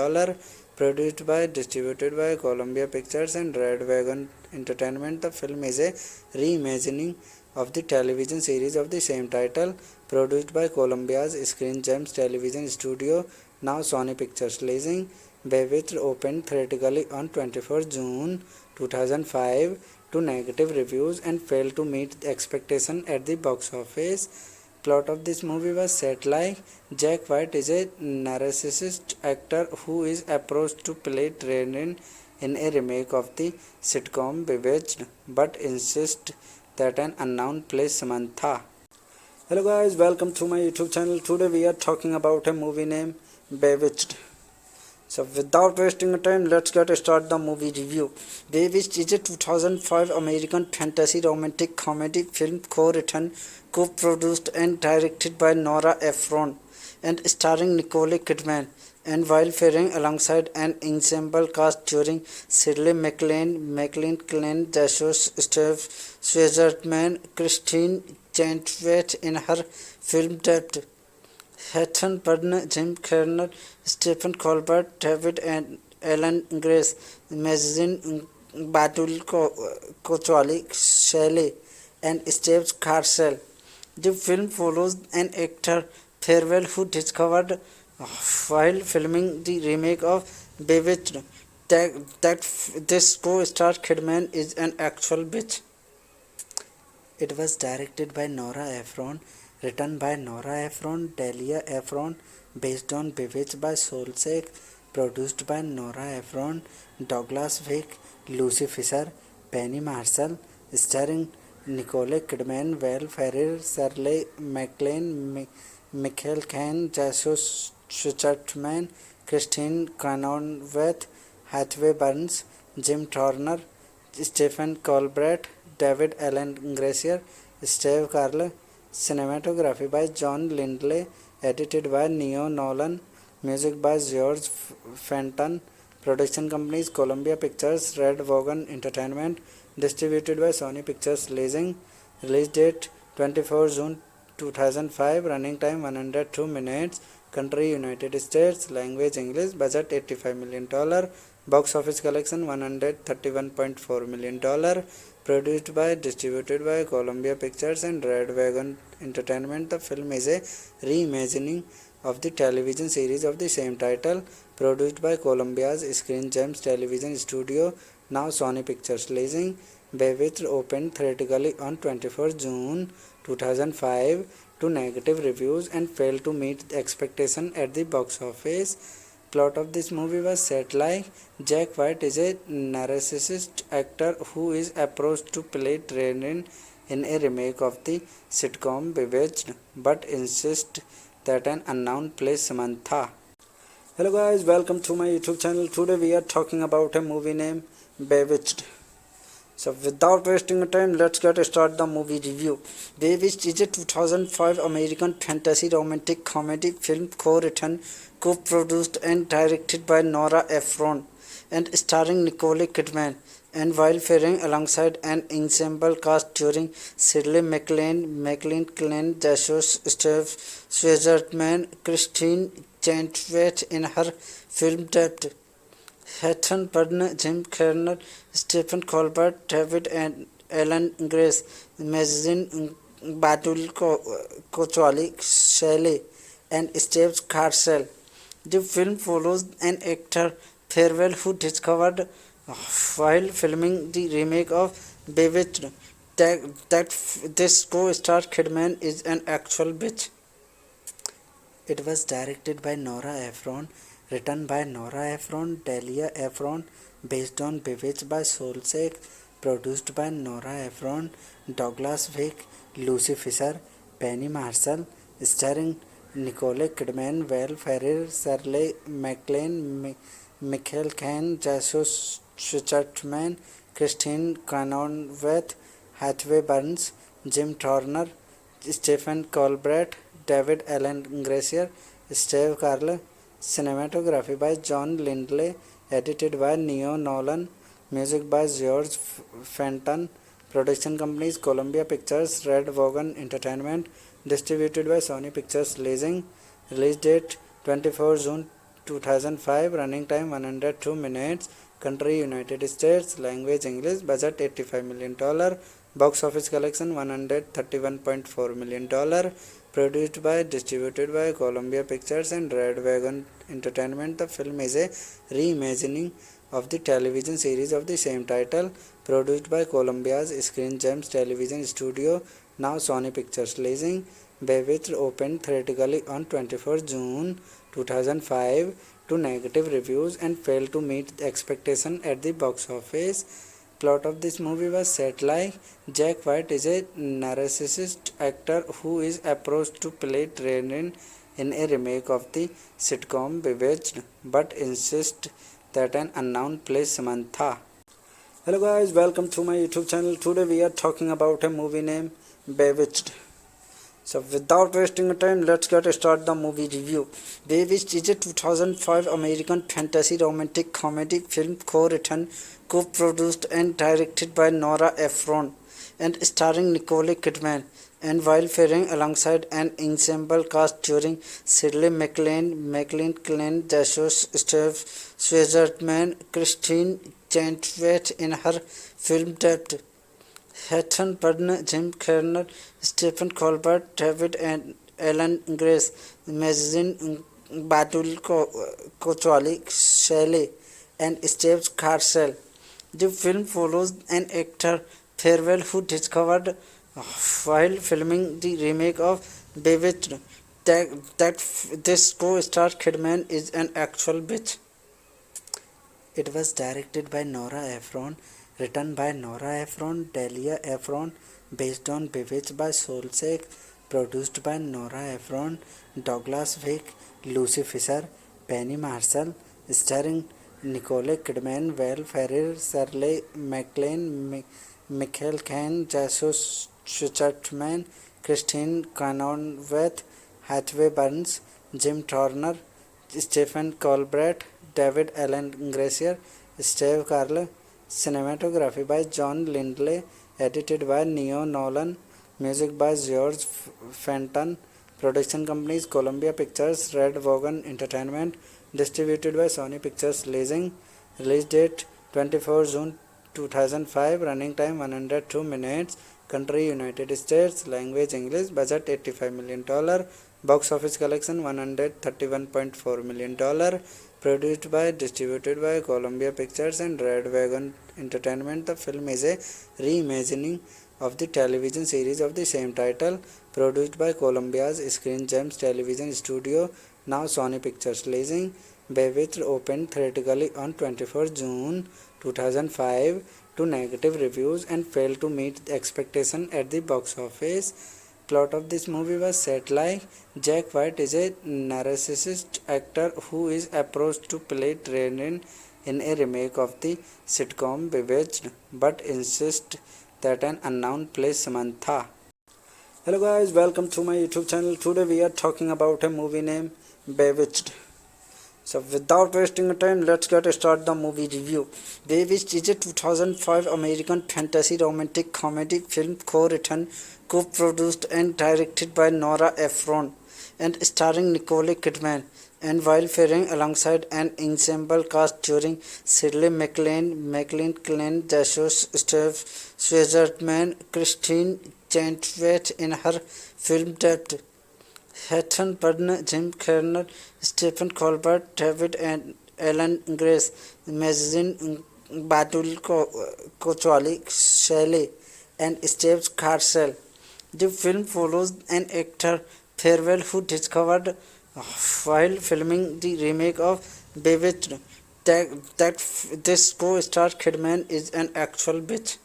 produced by, distributed by Columbia Pictures and Red Wagon Entertainment. The film is a reimagining of the television series of the same title, produced by Columbia's Screen Gems Television Studio, now Sony Pictures Leasing. Bewitched opened theatrically on 24 June 2005 to negative reviews and failed to meet the expectation at the box office. Plot of this movie was set like Jack White is a narcissist actor who is approached to play Training in a remake of the sitcom Bewitched, but insists that an unknown plays Samantha. Hello guys, welcome to my YouTube channel. Today we are talking about a movie named Bewitched. So without wasting time, let's get start the movie review. Bewitched is a 2005 American fantasy romantic comedy film co-written, co-produced and directed by Nora Ephron and starring Nicole Kidman, and while faring alongside an ensemble cast during Shirley MacLaine, Caine, Jesus Schwartzman, Christine Chenoweth in her film debut, Hatton Byrne, Jim Carrey, Stephen Colbert, David and Alan Grace, Magazine Batul Kochwali, Shelley, and Steve Carcel. The film follows an actor Farewell who discovered while filming the remake of Bewitched that this co-star Kidman is an actual bitch. It was directed by Nora Ephron, written by Nora Ephron, Delia Ephron, based on Bewitched by Solsek, produced by Nora Ephron, Douglas Wick, Lucy Fisher, Penny Marshall, starring Nicole Kidman, Val Ferrer, Shirley MacLaine, Michael Caine, Jesus Schwartzman, Christine Cronenweth, Hathaway Burns, Jim Turner, Stephen Colbert, David Allen Gracier, Steve Carell. Cinematography by John Lindley, edited by Neo Nolan, music by George Fenton, production companies Columbia Pictures, Red Wagon Entertainment, distributed by Sony Pictures Leasing, release date 24 June 2005, running time 102 minutes, country United States, language English, budget $85 million, box office collection $131.4 million, produced by, distributed by Columbia Pictures and Red Wagon Entertainment. The film is a reimagining of the television series of the same title, produced by Columbia's Screen Gems Television Studio, now Sony Pictures Leasing. Bewitched opened theatrically on 24 June 2005 to negative reviews and failed to meet the expectation at the box office. Plot of this movie was set like Jack White is a narcissist actor who is approached to play Training in a remake of the sitcom Bewitched, but insists that an unknown plays Samantha. Hello guys, welcome to my YouTube channel. Today we are talking about a movie named Bewitched. So without wasting time, let's get started the movie review. Bewitched is a 2005 American fantasy romantic comedy film co-written, co-produced and directed by Nora Ephron and starring Nicole Kidman, and while faring alongside an ensemble cast during Shirley MacLaine, Jesus Schwartzman, Christine Chenoweth in her film debut, Hatton Burn, Jim Carrey, Stephen Colbert, David and Alan Grace, Mazin Badul Kochwali, Shelley, and Steve Carcel. The film follows an actor Farewell who discovered while filming the remake of Bewitched that this co-star Kidman is an actual bitch. It was directed by Nora Ephron, written by Nora Ephron, Delia Ephron, based on Bewitched by Solsek, produced by Nora Ephron, Douglas Wick, Lucy Fisher, Penny Marshall, starring Nicole Kidman, Val Ferrer, Shirley MacLaine, Michael Caine, Jesus Schwartzman, Christine Cronenweth, Hathaway Burns, Jim Turner, Stephen Colbert, David Allen Gracier, Steve Carell. Cinematography by John Lindley, edited by Neo Nolan, music by George Fenton, production companies Columbia Pictures, Red Wagon Entertainment, distributed by Sony Pictures Leasing, release date 24 June 2005, running time 102 minutes, country United States, language English, budget $85 million, box office collection $131.4 million, produced by, distributed by Columbia Pictures and Red Wagon Entertainment. The film is a reimagining of the television series of the same title, produced by Columbia's Screen Gems Television Studio, now Sony Pictures Leasing. Bewitched opened theatrically on 24 June 2005 to negative reviews and failed to meet the expectation at the box office. Plot of this movie was set like Jack White is a narcissist actor who is approached to play Training in a remake of the sitcom Bewitched, but insists that an unknown plays Samantha. Hello guys, welcome to my YouTube channel. Today we are talking about a movie named Bewitched. So without wasting time, let's get started the movie review. Bewitched is a 2005 American fantasy romantic comedy film co-written, co-produced and directed by Nora Ephron and starring Nicole Kidman, and while faring alongside an ensemble cast during Shirley MacLaine, Jesus Schwartzman, Christine Chenoweth in her film debut, Hatton Purdon, Jim Kerner, Stephen Colbert, David and Alan Grace, Magazine Batul Kochwali, Shelley, and Steve Carcel. The film follows an actor Farewell who discovered while filming the remake of Bewitched that this co-star Kidman is an actual bitch. It was directed by Nora Ephron, written by Nora Ephron, Delia Ephron, based on Bewitched by Solsek, produced by Nora Ephron, Douglas Wick, Lucy Fisher, Penny Marshall, starring Nicole Kidman, Val Ferrer, Shirley MacLaine, Michael Caine, Jesus Schwartzman, Christine Cronenweth, Hathaway Burns, Jim Turner, Stephen Colbert, David Alan Gracier, Steve Carell, cinematography by John Lindley, edited by Neo Nolan, music by George Fenton, production companies Columbia Pictures, Red Wagon Entertainment, distributed by Sony Pictures Leasing, release date 24 June 2005, running time 102 minutes, country United States, language English, budget $85 million, box office collection $131.4 million, produced by, distributed by Columbia Pictures and Red Wagon Entertainment. The film is a reimagining of the television series of the same title, produced by Columbia's Screen Gems Television Studio, now Sony Pictures Leasing. Bewitched opened theatrically on 24 June 2005 to negative reviews and failed to meet expectation at the box office. Plot of this movie was set like Jack White is a narcissist actor who is approached to play Training in a remake of the sitcom Bewitched, but insists that an unknown plays Samantha. Hello guys, welcome to my YouTube channel. Today we are talking about a movie named Bewitched. So without wasting time, let's get start the movie review. Bewitched is a 2005 American fantasy romantic comedy film co-written, co-produced and directed by Nora Ephron and starring Nicole Kidman, and while faring alongside an ensemble cast during Shirley MacLaine, Glenn Jesus, Steve Schwartzman, Christine Chenoweth in her film debut, Hatton Purdon, Jim Kerner, Stephen Colbert, David and Alan Grace, Magazine Batul Kochwali, Shelley, and Steve Carcel. The film follows an actor Farewell who discovered while filming the remake of Bewitched that this co-star Kidman is an actual bitch.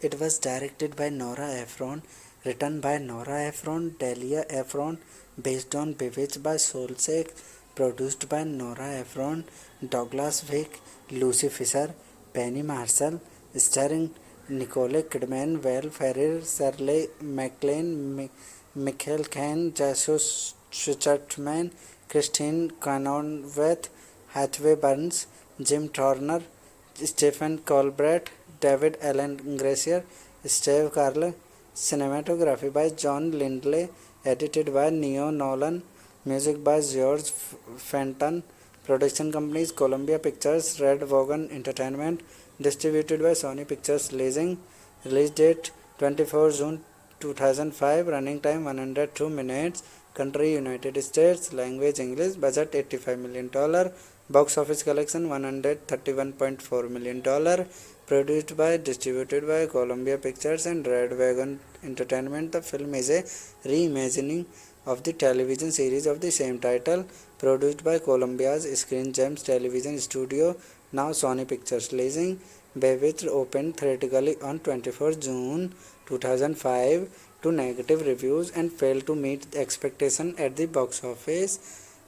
It was directed by Nora Ephron, written by Nora Ephron, Delia Ephron, based on Bewitched by Solsek, produced by Nora Ephron, Douglas Wick, Lucy Fisher, Penny Marshall, starring Nicole Kidman, Val Ferrer, Shirley MacLaine, Michael Caine, Jesus Schwartzman, Christine Cronenweth, Hathaway Burns, Jim Turner, Stephen Colbert, David Alan Gracier, Steve Carell, cinematography by John Lindley, edited by Neo Nolan, music by George Fenton, production companies Columbia Pictures, Red Wagon Entertainment, distributed by Sony Pictures Leasing, release date 24 June 2005, running time 102 minutes, country United States, language English, budget $85 million, box office collection $131.4 million, produced by, distributed by Columbia Pictures and Red Wagon Entertainment. The film is a reimagining of the television series of the same title, produced by Columbia's Screen Gems Television Studio, now Sony Pictures Leasing. Bewitched opened theatrically on 24 June 2005 to negative reviews and failed to meet expectation at the box office.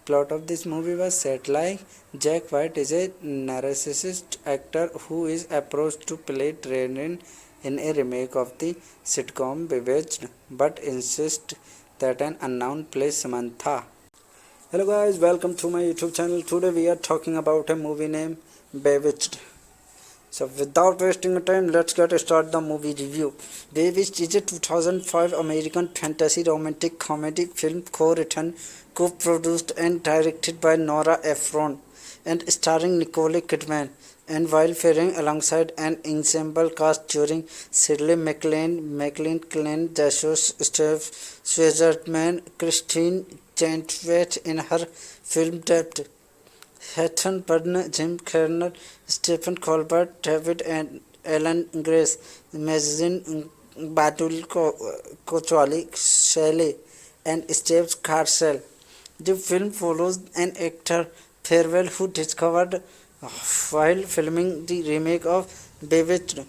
Plot of this movie was set like Jack White is a narcissist actor who is approached to play Training in a remake of the sitcom Bewitched, but insists that an unknown plays Samantha. Hello guys, welcome to my YouTube channel. Today we are talking about a movie named Bewitched. So without wasting time, let's get start the movie review. Bewitched is a 2005 American fantasy romantic comedy film co-written, co-produced and directed by Nora Ephron and starring Nicole Kidman, and while faring alongside an ensemble cast during Shirley MacLaine, Glenn Jesus, Steve Switzerman, Christine Chenoweth in her film debut. Heather Byrne, Jim Kerner, Stephen Colbert, David and Ellen Grace, Magazine Batul Kochwali, Shelley, and Steve Carcel. The film follows an actor farewell who discovered while filming the remake of Bewitched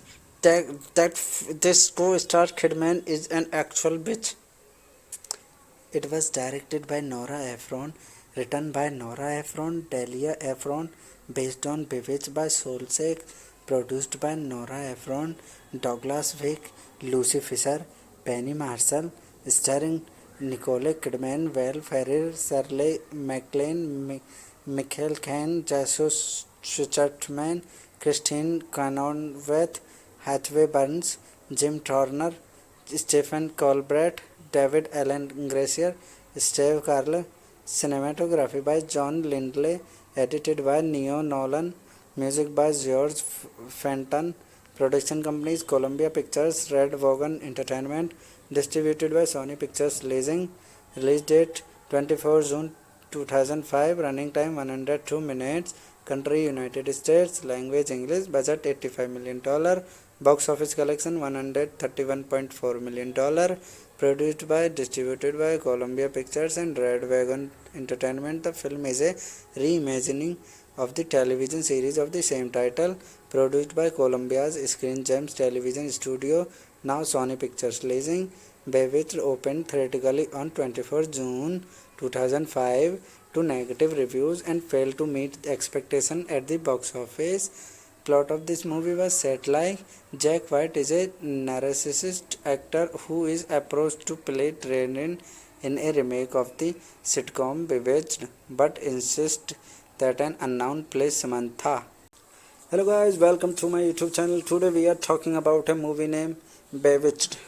that this co-star Kidman is an actual bitch. It was directed by Nora Ephron, written by Nora Ephron, Delia Ephron, based on Bewitched by Solsek, produced by Nora Ephron, Douglas Vick, Lucy Fisher, Penny Marshall, starring Nicole Kidman, Val Ferrer, Shirley MacLaine, Michael Caine, Jesus Schwartzman, Christine Chenoweth, Hathaway Burns, Jim Turner, Stephen Colbert, David Allen Gracier, Steve Carell. Cinematography by John Lindley, edited by Neo Nolan, music by George Fenton, production companies Columbia Pictures, Red Wagon Entertainment, distributed by Sony Pictures Leasing, release date 24 June 2005, running time 102 minutes, country United States, language English, budget $85 million, box office collection $131.4 million, produced by, distributed by Columbia Pictures and Red Wagon Entertainment. The film is a reimagining of the television series of the same title, produced by Columbia's Screen Gems Television Studio, now Sony Pictures Leasing. Bewitched opened theatrically on 24 June 2005 to negative reviews and failed to meet expectation at the box office. Plot of this movie was set like Jack White is a narcissist actor who is approached to play Training in a remake of the sitcom Bewitched, but insists that an unknown plays Samantha. Hello guys, welcome to my YouTube channel. Today we are talking about a movie named Bewitched.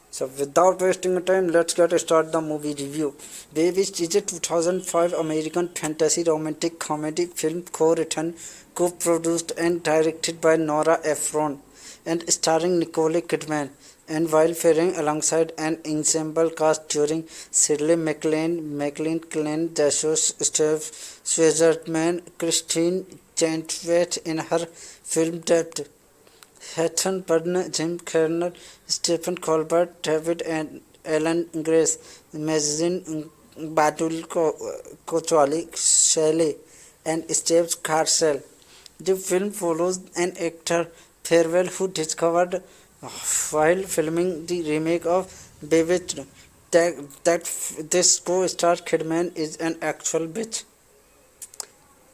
So without wasting time, let's get start the movie review. Bewitched is a 2005 American fantasy romantic comedy film co-written, co-produced and directed by Nora Ephron and starring Nicole Kidman, and while faring alongside an ensemble cast during Shirley MacLaine, Glenn Jesus, Steve Switzerman, Christine Chenoweth in her film debut. Heather Byrne, Jim Kerner, Stephen Colbert, David and Ellen Grace, Magazine Batul Kochwali, Shelley, and Steve Carcel. The film follows an actor farewell who discovered while filming the remake of Bewitched that this co-star Kidman is an actual bitch.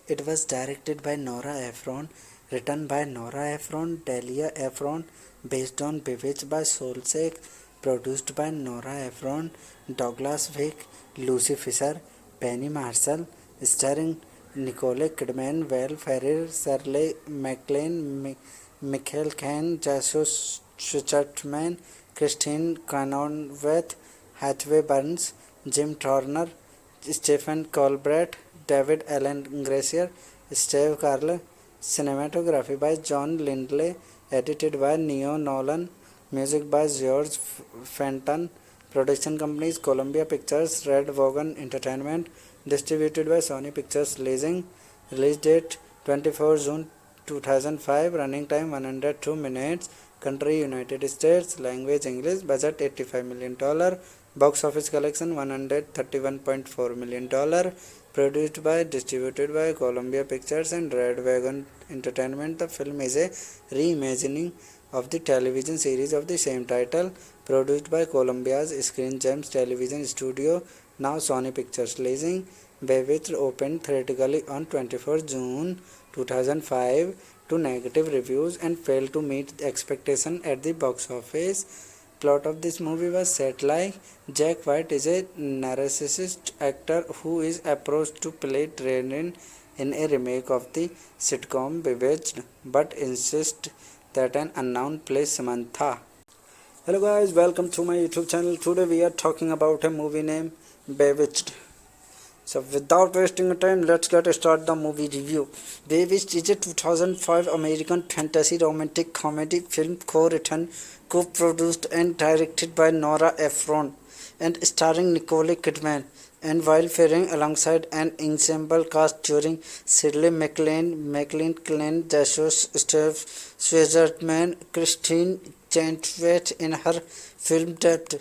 It was directed by Nora Ephron, written by Nora Ephron, Delia Ephron, based on Bewitched by Solsek, produced by Nora Ephron, Douglas Vick, Lucy Fisher, Penny Marshall, starring Nicole Kidman, Val Ferrer, Shirley MacLaine, Michael Caine, Jesus Schwartzman, Christine Chenoweth, Hathaway Burns, Jim Turner, Stephen Colbert, David Allen Gracier, Steve Carell. Cinematography by John Lindley, edited by Neo Nolan, music by George Fenton, production companies Columbia Pictures, Red Wagon Entertainment, distributed by Sony Pictures Leasing, release date 24 June 2005, running time 102 minutes, country United States, language English, budget $85 million, box office collection $131.4 million, produced by, distributed by Columbia Pictures and Red Wagon Entertainment. The film is a reimagining of the television series of the same title, produced by Columbia's Screen Gems Television Studio, now Sony Pictures Leasing. Bewitched opened theatrically on 24 June 2005 to negative reviews and failed to meet expectation at the box office. Plot of this movie was set like Jack White is a narcissist actor who is approached to play Training in a remake of the sitcom Bewitched, but insists that an unknown plays Samantha. Hello guys, welcome to my YouTube channel. Today we are talking about a movie named Bewitched. So without wasting time, let's get start the movie review. Bewitched is a 2005 American fantasy romantic comedy film co-written, co-produced and directed by Nora Ephron and starring Nicole Kidman, and while faring alongside an ensemble cast during Shirley MacLaine, Glenn Jesus, Steve Switzerman, Christine Chenoweth in her film debut.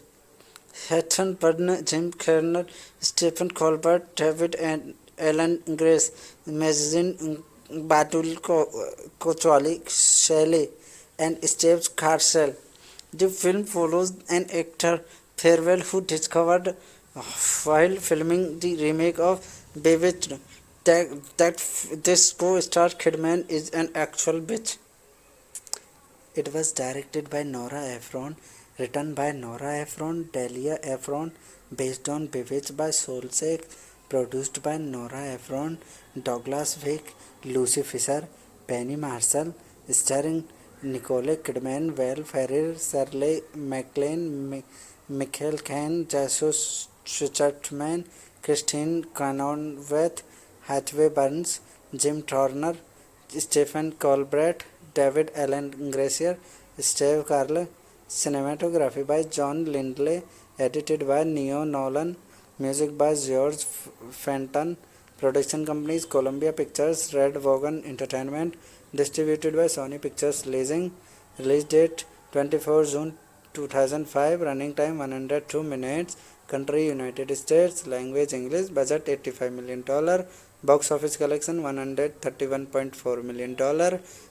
Hatton Byrne, Jim Carrey, Stephen Colbert, David and Alan Grace, Magazine Batul Kochali, Shelley, and Steve Carcel. The film follows an actor farewell who discovered while filming the remake of Bewitched that this co-star Kidman is an actual bitch. It was directed by Nora Ephron, written by Nora Ephron, Delia Ephron, based on Bewitched by Solsek, produced by Nora Ephron, Douglas Wick, Lucy Fisher, Penny Marshall, starring Nicole Kidman, Val Ferrer, Shirley MacLaine, Michael Caine, Jesus Schwartzman, Christine Chenoweth, Hathaway Burns, Jim Turner, Stephen Colbert, David Alan Gracier, Steve Carell, cinematography by John Lindley, edited by Neo Nolan, music by George Fenton, production companies Columbia Pictures, Red Wagon Entertainment, distributed by Sony Pictures Leasing, release date 24 June 2005, running time 102 minutes, country United States, language English, budget $85 million, box office collection $131.4 million,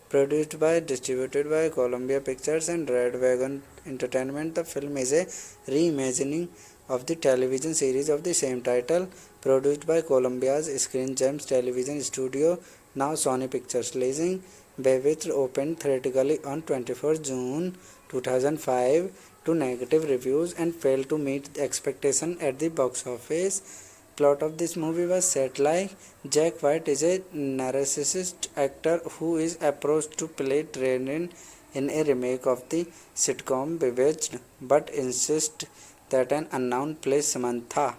produced by, distributed by Columbia Pictures and Red Wagon Entertainment. The film is a reimagining of the television series of the same title, produced by Columbia's Screen Gems Television Studio, now Sony Pictures Leasing. Bewitched opened theatrically on 24 June 2005 to negative reviews and failed to meet the expectation at the box office. Plot of this movie was set like Jack White is a narcissist actor who is approached to play Training in a remake of the sitcom Bewitched, but insists that an unknown plays Samantha.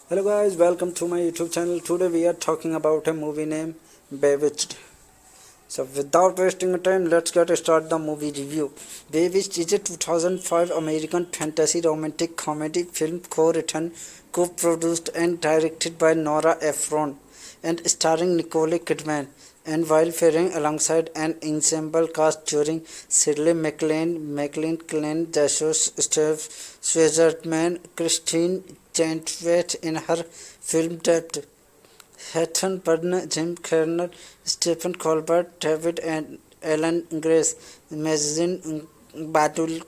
Hello guys, welcome to my YouTube channel. Today we are talking about a movie named Bewitched. So without wasting time, let's get start the movie review. Bewitched is a 2005 American fantasy romantic comedy film co-written, co-produced and directed by Nora Ephron and starring Nicole Kidman, and while faring alongside an ensemble cast during Shirley MacLaine, Glenn Jesus, Steve Switzerman, Christine Chenoweth in her film debut. Hatton Byrne, Jim Carrey, Stephen Colbert, David and Alan Grace, Magazine Batul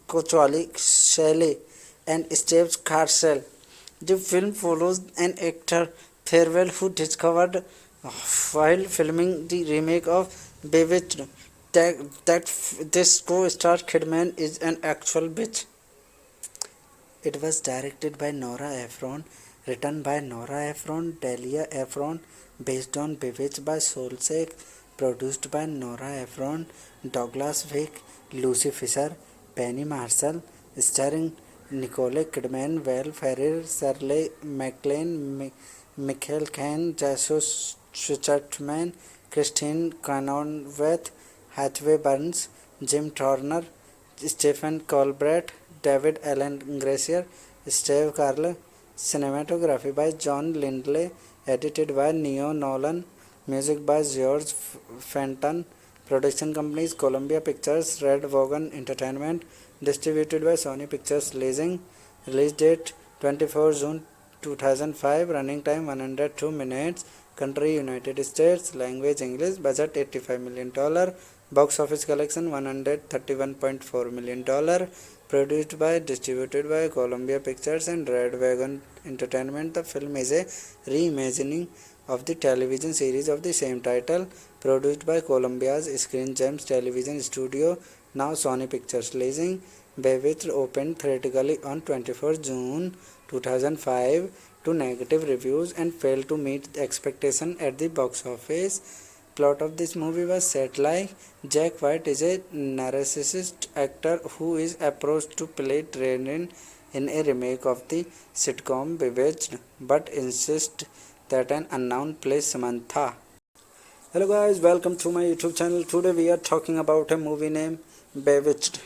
Kochali, Shelley, and Steve Carcel. The film follows an actor farewell who discovered while filming the remake of Bewitched that this co-star Kidman is an actual bitch. It was directed by Nora Ephron, written by Nora Ephron, Delia Ephron, based on Bewitched by Solsek, produced by Nora Ephron, Douglas Wick, Lucy Fisher, Penny Marshall, starring Nicole Kidman, Val Ferrer, Shirley MacLaine, Michael Caine, Jesus Schwartzman, Christine Chenoweth, Hathaway Burns, Jim Turner, Stephen Colbert, David Alan Gracier, Steve Carell, cinematography by John Lindley, edited by Neo Nolan, music by George Fenton, production companies Columbia Pictures, Red Wagon Entertainment, distributed by Sony Pictures Leasing, release date 24 June 2005, running time 102 minutes, country United States, language English, budget $85 million, box office collection $131.4 million, produced by, distributed by Columbia Pictures and Red Wagon Entertainment. The film is a reimagining of the television series of the same title, produced by Columbia's Screen Gems Television Studio, now Sony Pictures Leasing. Bewitched opened theatrically on 24 June 2005 to negative reviews and failed to meet the expectation at the box office. Plot of this movie was set like Jack White is a narcissist actor who is approached to play Training in a remake of the sitcom Bewitched, but insists that an unknown plays Samantha. Hello guys, welcome to my YouTube channel. Today we are talking about a movie named Bewitched.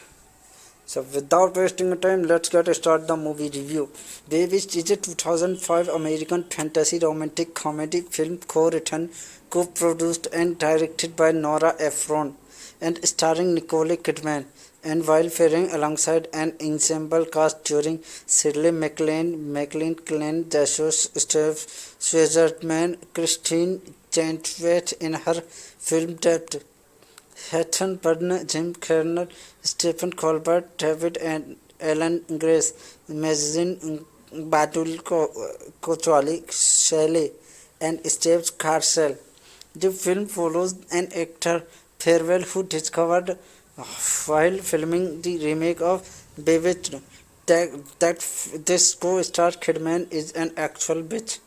So without wasting time, let's get start the movie review. Bewitched is a 2005 American fantasy romantic comedy film co-written, co-produced and directed by Nora Ephron and starring Nicole Kidman, and while faring alongside an ensemble cast during Shirley MacLaine, Glenn Jesus, Steve Schwartzman, Christine Chenoweth in her film debut, Hatton Byrne, Jim Carrey, Stephen Colbert, David and Ellen Grace, Mazin Badul Kochali, Shelley, and Steve Carcel. The film follows an actor farewell who discovered while filming the remake of Bewitched that this co-star Kidman is an actual bitch.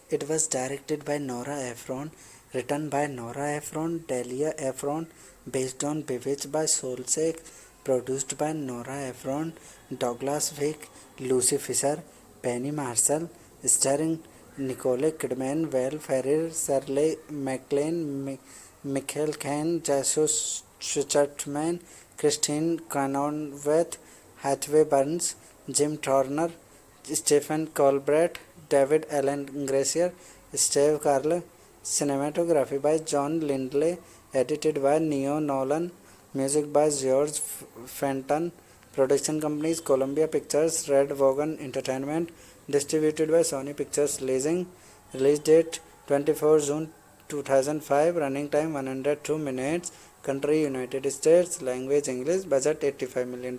It was directed by Nora Ephron, written by Nora Ephron, Delia Ephron, based on Bewitched by Solsek, produced by Nora Ephron, Douglas Wick, Lucy Fisher, Penny Marshall, starring Nicole Kidman, Val Ferrer, Shirley MacLaine, Michael Caine, Jesus Schwartzman, Christine Chenoweth, Hathaway Burns, Jim Turner, Stephen Colbert, David Allen Gracier, Steve Carell. Cinematography by John Lindley, edited by Neo Nolan, music by George Fenton, production companies Columbia Pictures, Red Wagon Entertainment, distributed by Sony Pictures Leasing, release date 24 June 2005, running time 102 minutes, country United States, language English, budget $85 million,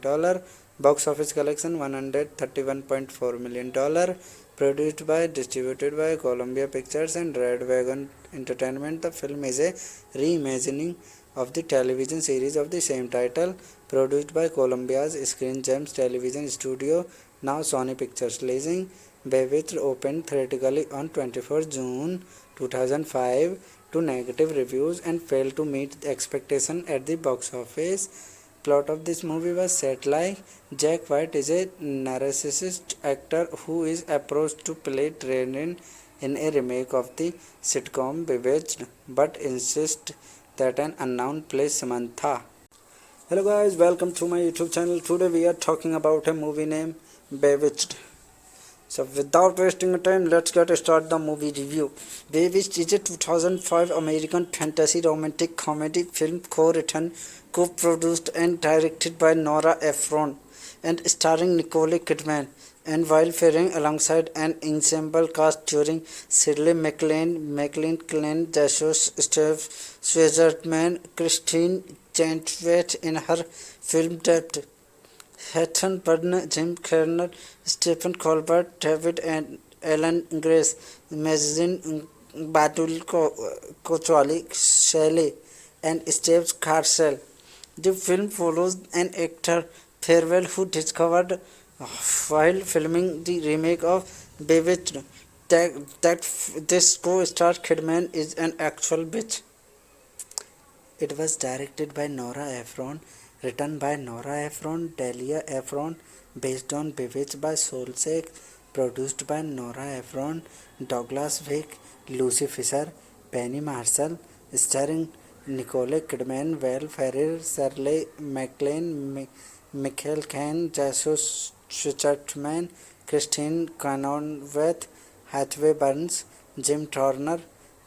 box office collection $131.4 million, produced by, distributed by Columbia Pictures and Red Wagon Entertainment. The film is a reimagining of the television series of the same title, produced by Columbia's Screen Gems Television Studio, now Sony Pictures Leasing. Bewitched opened theatrically on 24 June 2005 to negative reviews and failed to meet expectation at the box office. Plot of this movie was set like Jack White is a narcissist actor who is approached to play Training in a remake of the sitcom Bewitched, but insists that an unknown plays Samantha. Hello guys, welcome to my YouTube channel. Today we are talking about a movie named Bewitched. So without wasting time, let's get start the movie review. Bewitched is a 2005 American fantasy romantic comedy film co-written, co-produced and directed by Nora Ephron and starring Nicole Kidman, and while faring alongside an ensemble cast during Shirley MacLaine, Glenn Jesus, Steve Schwartzman, Christine Chenoweth in her film debut, Hatton Byrne, Jim Carrey, Stephen Colbert, David and Ellen Grace, Mazin Badul Kochali, Shelley, and Steve Carcel. The film follows an actor farewell who discovered while filming the remake of Bewitched that this co-star Kidman is an actual bitch. It was directed by Nora Ephron, written by Nora Ephron, Delia Ephron, based on Bewitched by Solsek, produced by Nora Ephron, Douglas Wick, Lucy Fisher, Penny Marshall, starring Nicole Kidman, Val Ferrer, Shirley MacLaine, Michael Caine, Jesus Schwartzman, Christine Chenoweth, Hathaway Burns, Jim Turner,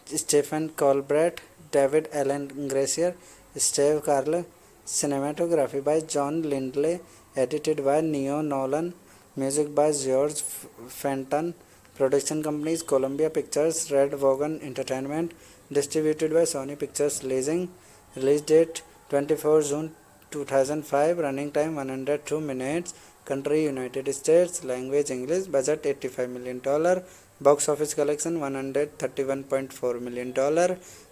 Stephen Colbert, David Allen Gracier, Steve Carell. Cinematography by John Lindley, edited by Neo Nolan, music by George Fenton, production companies Columbia Pictures, Red Wagon Entertainment, distributed by Sony Pictures Leasing, release date 24 June 2005, running time 102 minutes, country United States, language English, budget $85 million, box office collection $131.4 million,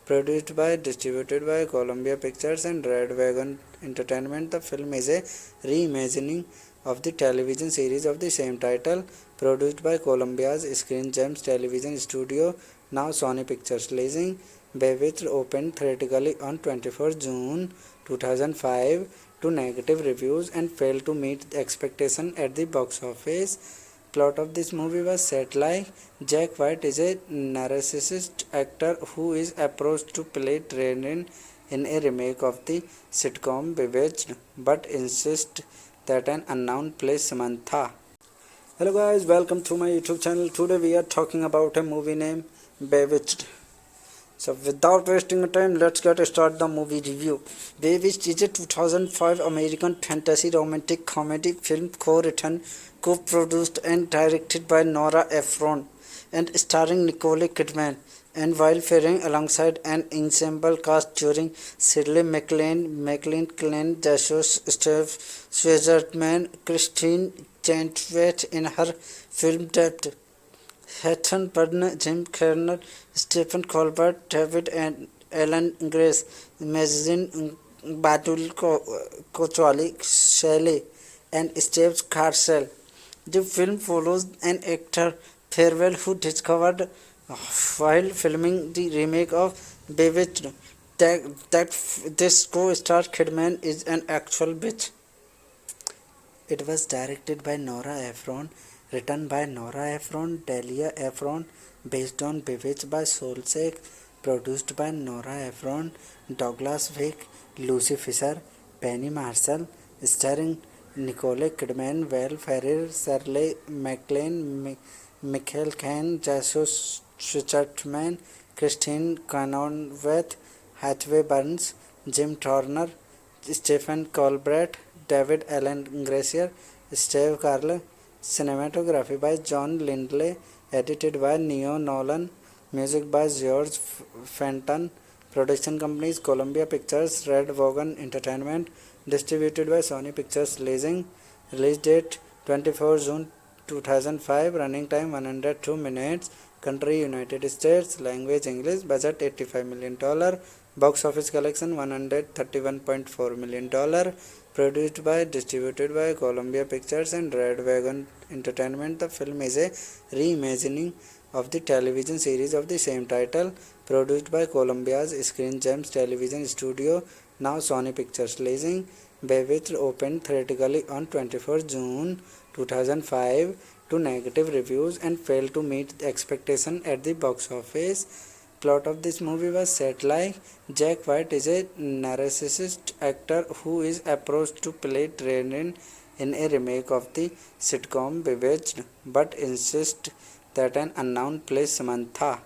produced by, distributed by Columbia Pictures and Red Wagon Entertainment. The film is a reimagining of the television series of the same title, produced by Columbia's Screen Gems Television Studio, now Sony Pictures Leasing. Bewitched opened theatrically on 24 June 2005 to negative reviews and failed to meet the expectation at the box office. Plot of this movie was set like Jack White is a narcissist actor who is approached to play Training in a remake of the sitcom Bewitched, but insists that an unknown plays Samantha. Hello guys, welcome to my YouTube channel. Today we are talking about a movie named Bewitched. So without wasting time, let's get start the movie review. Bewitched is a 2005 American fantasy romantic comedy film co-written, co-produced and directed by Nora Ephron and starring Nicole Kidman, and while faring alongside an ensemble cast during Shirley MacLaine, Glenn Joshua, Steve Schwartzman, Christine Chenoweth in her film debut, Hatton Byrne, Jim Carrey, Stephen Colbert, David and Ellen Grace, Magazine Batul Kochwali, Shelley, and Steve Carcel. The film follows an actor farewell who discovered while filming the remake of Bewitched that this co-star Kidman is an actual bitch. It was directed by Nora Ephron, written by Nora Ephron, Delia Ephron, based on Bewitched by Solsek, produced by Nora Ephron, Douglas Wick, Lucy Fisher, Penny Marshall, starring Nicole Kidman, Val Ferrer, Shirley MacLaine, Michael Caine, Joshua Schwartzman, Christine Chenoweth, Hathaway Burns, Jim Turner, Stephen Colbert, David Allen Gracier, Steve Carell. Cinematography by John Lindley, edited by Neo Nolan, music by George Fenton, production companies Columbia Pictures, Red Wagon Entertainment, distributed by Sony Pictures Leasing, release date 24 June 2005, running time 102 minutes, country United States, language English, budget $85 million, box office collection $131.4 million, produced by, distributed by Columbia Pictures and Red Wagon Entertainment. The film is a reimagining of the television series of the same title, produced by Columbia's Screen Gems Television Studio, now Sony Pictures Leasing. Bewitched opened theatrically on 24 June 2005 to negative reviews and failed to meet the expectation at the box office. Plot of this movie was set like Jack White is a narcissist actor who is approached to play Training in a remake of the sitcom Bewitched, but insists that an unknown plays Samantha.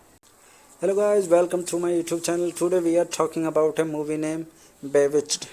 Hello guys, welcome to my YouTube channel. Today we are talking about a movie named Bewitched.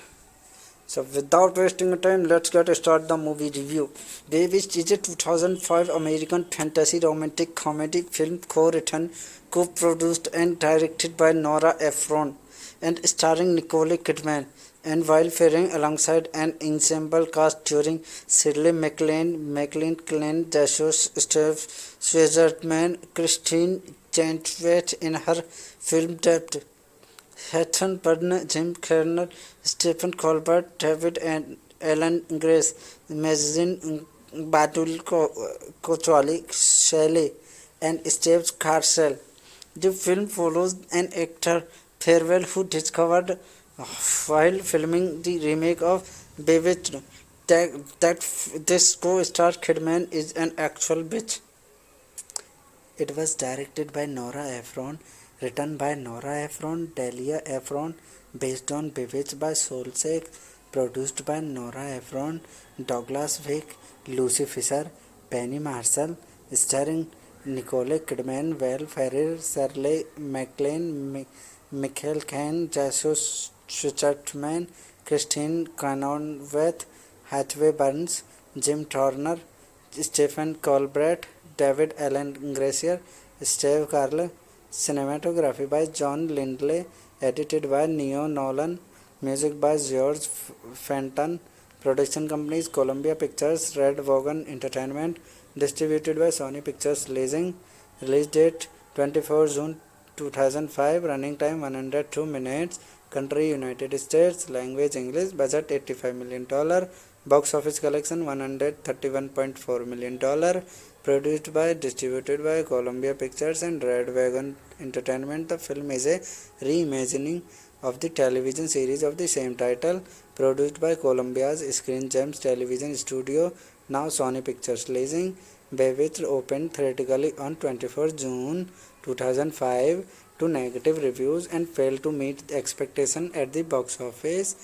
So without wasting time, let's get start the movie review. Bewitched is a 2005 American fantasy romantic comedy film co-written, co-produced and directed by Nora Ephron and starring Nicole Kidman, and while faring alongside an ensemble cast during Shirley MacLaine, Glenn Joshua, Steve Schwartzman, Christine Chenoweth in her film debut, Hatton Byrne, Jim Carrey, Stephen Colbert, David and Ellen Grace, Magazine Batul Kochwali, Shelley, and Steve Carcel. The film follows an actor farewell who discovered while filming the remake of Bewitched that this co-star Kidman is an actual bitch. It was directed by Nora Ephron, written by Nora Ephron, Delia Ephron, based on Bewitched by Solsek, produced by Nora Ephron, Douglas Wick, Lucy Fisher, Penny Marshall, starring Nicole Kidman, Val Ferrer, Shirley MacLaine, Michael Caine, Joshua Schwartzman, Christine Chenoweth, Hathaway Burns, Jim Turner, Stephen Colbert, David Allen Gracier, Steve Carell. Cinematography by John Lindley, edited by Neo Nolan, music by George Fenton, production companies Columbia Pictures, Red Wagon Entertainment, distributed by Sony Pictures Leasing, release date 24 June 2005, running time 102 minutes, country United States, language English, budget $85 million, box office collection $131.4 million, produced by, distributed by Columbia Pictures and Red Wagon Entertainment. The film is a reimagining of the television series of the same title, produced by Columbia's Screen Gems Television Studio, now Sony Pictures Releasing. Bewitched opened theatrically on 21st June 2005 to negative reviews and failed to meet expectation at the box office.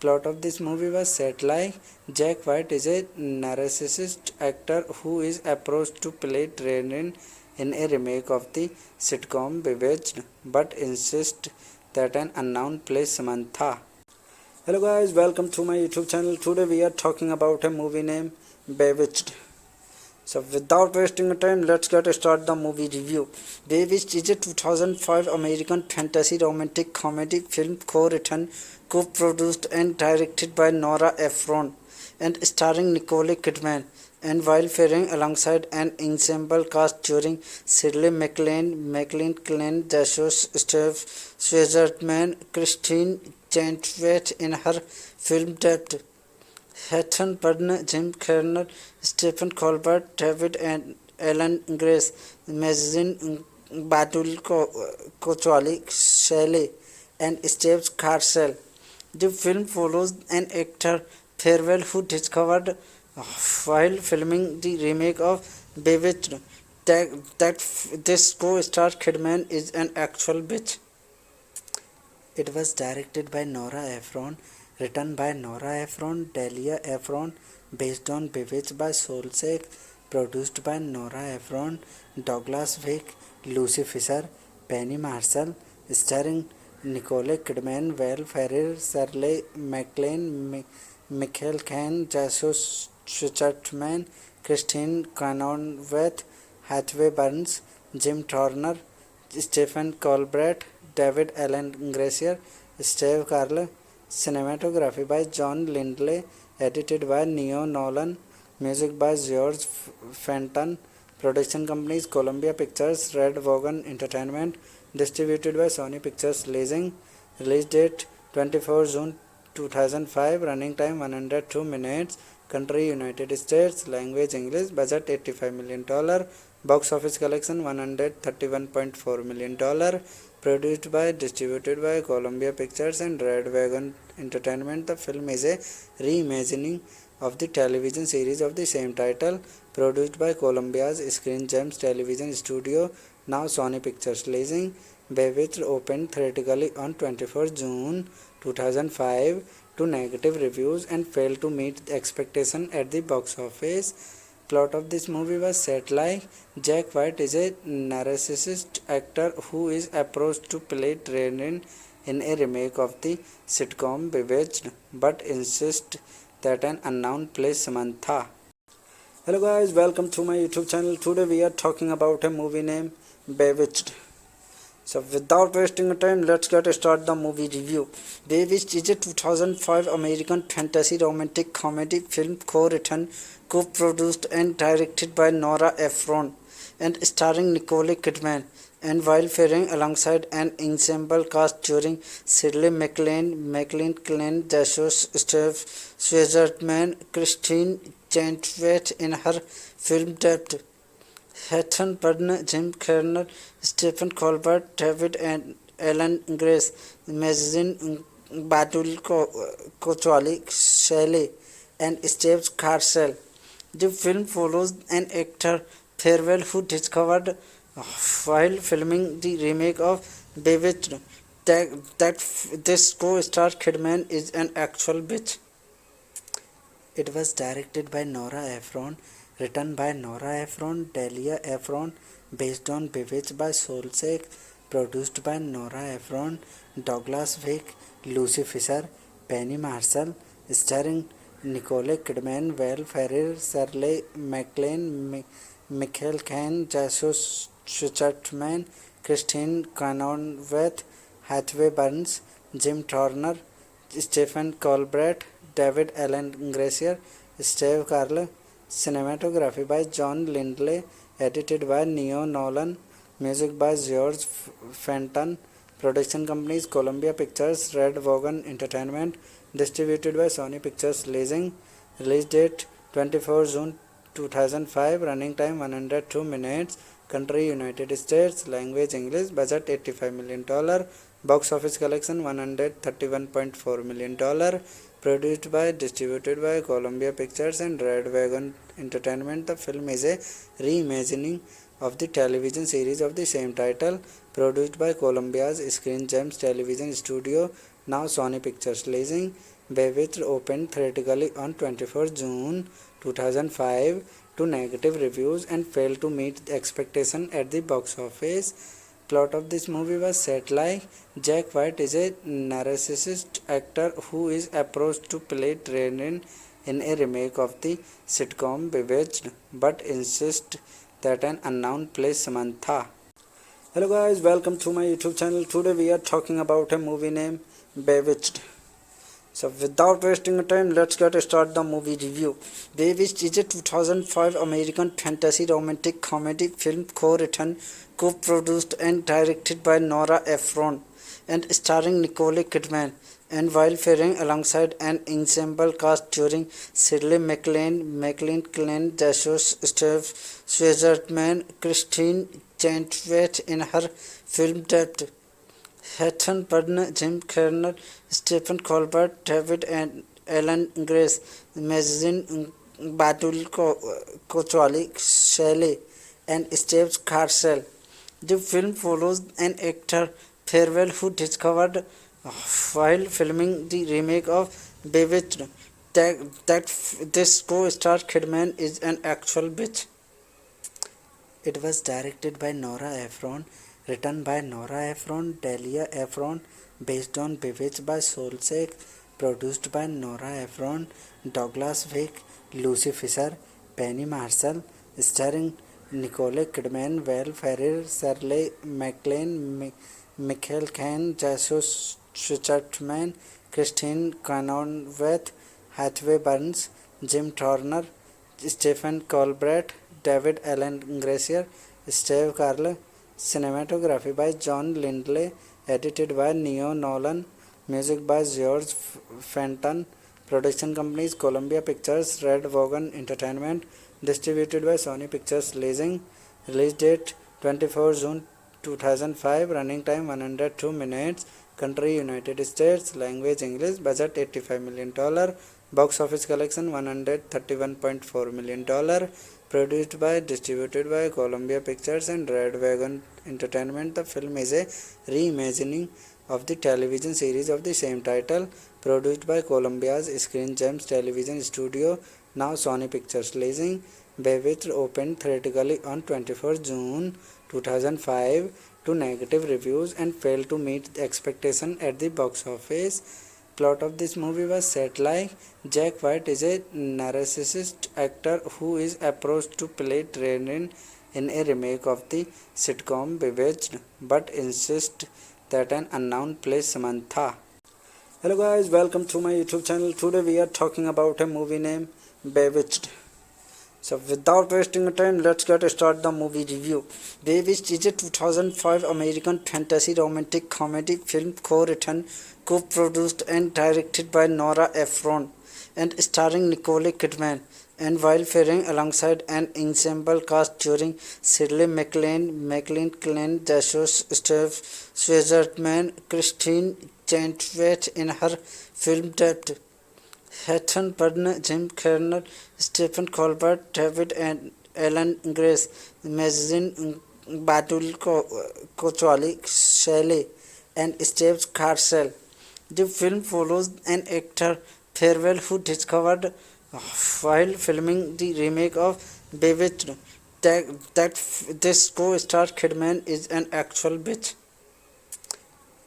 Plot of this movie was set like Jack White is a narcissist actor who is approached to play Training in a remake of the sitcom Bewitched, but insists that an unknown plays Samantha. Hello guys, welcome to my YouTube channel. Today we are talking about a movie named Bewitched. So without wasting time, let's get start the movie review. Bewitched is a 2005 American fantasy romantic comedy film co-written, co-produced and directed by Nora Ephron and starring Nicole Kidman, and while faring alongside an ensemble cast during Shirley MacLaine, Glenn Joshua, Steve Switzerman, Christine Chenoweth in her film debut, Hatton Byrne, Jim Carrey, Stephen Colbert, David and Ellen Grace, Mazin Batul Kochali, Shelley, and Steve Carcel. The film follows an actor farewell who discovered while filming the remake of Bewitched that this co-star Kidman is an actual bitch. It was directed by Nora Ephron, written by Nora Ephron, Delia Ephron, based on Bewitched by Solsek, produced by Nora Ephron, Douglas Wick, Lucy Fisher, Penny Marshall, starring Nicole Kidman, Val Ferrer, Shirley MacLaine, Michael Caine, Jesus Switzerman, Christine Chenoweth, Hathaway Burns, Jim Turner, Stephen Colbert, David Allen Gracier, Steve Carell. Cinematography by John Lindley, edited by Neo Nolan, music by George Fenton, production companies Columbia Pictures, Red Wagon Entertainment, distributed by Sony Pictures Releasing. Release date 24 June 2005, running time 102 minutes, country United States, language English, budget $85 million, box office collection $131.4 million, produced by, distributed by Columbia Pictures and Red Wagon Entertainment. The film is a reimagining of the television series of the same title, produced by Columbia's Screen Gems Television Studio, now Sony Pictures Releasing. Bewitched opened theatrically on 21st June 2005 to negative reviews and failed to meet expectation at the box office. Plot of this movie was set like Jack White is a narcissist actor who is approached to play Training in a remake of the sitcom Bewitched, but insists that an unknown plays Samantha. Hello guys, welcome to my YouTube channel. Today we are talking about a movie named Bewitched. So without wasting time, let's get start the movie review. Bewitched is a 2005 American fantasy romantic comedy film co-written, co-produced and directed by Nora Ephron and starring Nicole Kidman, and while faring alongside an ensemble cast during Shirley MacLaine, Glenn Joshua, Steve Switzerman, Christine Chenoweth in her film debut, Hatton Byrne, Jim Carrey, Stephen Colbert, David and Ellen Grace, Mazin Batul Kochali, Shelley, and Steve Carcel. The film follows an actor farewell who discovered while filming the remake of Bewitched that this co-star Kidman is an actual bitch. It was directed by Nora Ephron, written by Nora Ephron, Delia Ephron, based on Bewitched by Solsek, produced by Nora Ephron, Douglas Wick, Lucy Fisher, Penny Marshall, starring Nicole Kidman, Val Ferrer, Shirley MacLaine, Michael Caine, Jesus Switzerman, Christine Chenoweth, Hathaway Burns, Jim Turner, Stephen Colbert, David Allen Gracier, Steve Carell. Cinematography by John Lindley, edited by Neo Nolan, music by George Fenton, production companies Columbia Pictures, Red Wagon Entertainment, distributed by Sony Pictures Releasing. Release date 24 June 2005, running time 102 minutes, country United States, language English, budget $85 million, Box office collection $131.4 million. Produced by, distributed by Columbia Pictures and Red Wagon Entertainment. The film is a reimagining of the television series of the same title, produced by Columbia's Screen Gems Television Studio, now Sony Pictures Releasing. Bewitched opened theatrically on 24 June 2005 to negative reviews and failed to meet expectation at the box office. Plot of this movie was set like Jack White is a narcissist actor who is approached to play Training in a remake of the sitcom Bewitched, but insists that an unknown plays Samantha. Hello guys, welcome to my YouTube channel. Today we are talking about a movie named Bewitched. So without wasting time, let's get start the movie review. Bewitched is a 2005 American fantasy romantic comedy film co-written, co-produced and directed by Nora Ephron and starring Nicole Kidman, and while faring alongside an ensemble cast during Shirley MacLaine, Glenn Jesus, Steve Schwartzman, Christine Chenoweth in her film debut, Hatton Byrne, Jim Carrey, Stephen Colbert, David and Ellen Grace, Magazine Batul Kochali, Shelley, and Steve Carcel. The film follows an actor farewell who discovered while filming the remake of Bewitched that this co-star Kidman is an actual bitch. It was directed by Nora Ephron, written by Nora Ephron, Delia Ephron, based on Bewitched by Solsek, produced by Nora Ephron, Douglas Wick, Lucy Fisher, Penny Marshall, starring Nicole Kidman, Val Ferrer, Shirley MacLaine, Michael Caine, Jesus Schwartzman, Christine Chenoweth, Hathaway Burns, Jim Turner, Stephen Colbert, David Alan Gracier, Steve Carell. Cinematography by John Lindley, edited by Neo Nolan, music by George Fenton, production companies Columbia Pictures, Red Wagon Entertainment, distributed by Sony Pictures Releasing. Release date 24 June 2005, running time 102 minutes, country United States, language English, budget $85 million, box office collection $131.4 million. Produced by, distributed by Columbia Pictures and Red Wagon Entertainment. The film is a reimagining of the television series of the same title, produced by Columbia's Screen Gems Television Studio, now Sony Pictures Releasing. Bewitched opened theatrically on 24 June 2005 to negative reviews and failed to meet expectation at the box office. Plot of this movie was set like Jack White is a narcissist actor who is approached to play Training in a remake of the sitcom Bewitched, but insists that an unknown plays Samantha. Hello guys, welcome to my YouTube channel. Today we are talking about a movie named Bewitched. So without wasting time, let's get start the movie review. Bewitched is a 2005 American fantasy romantic comedy film co-written, co-produced and directed by Nora Ephron and starring Nicole Kidman, and while faring alongside an ensemble cast during Shirley MacLaine, Glenn Jesus, Steve Schwartzman, Christine Chenoweth in her film debut, Hatton Byrne, Jim Carrey, Stephen Colbert, David and Ellen Grace, Magazine Batul Kochali, Shelley, and Steve Carcel. The film follows an actor farewell who discovered while filming the remake of Bewitched that this co-star Kidman is an actual bitch.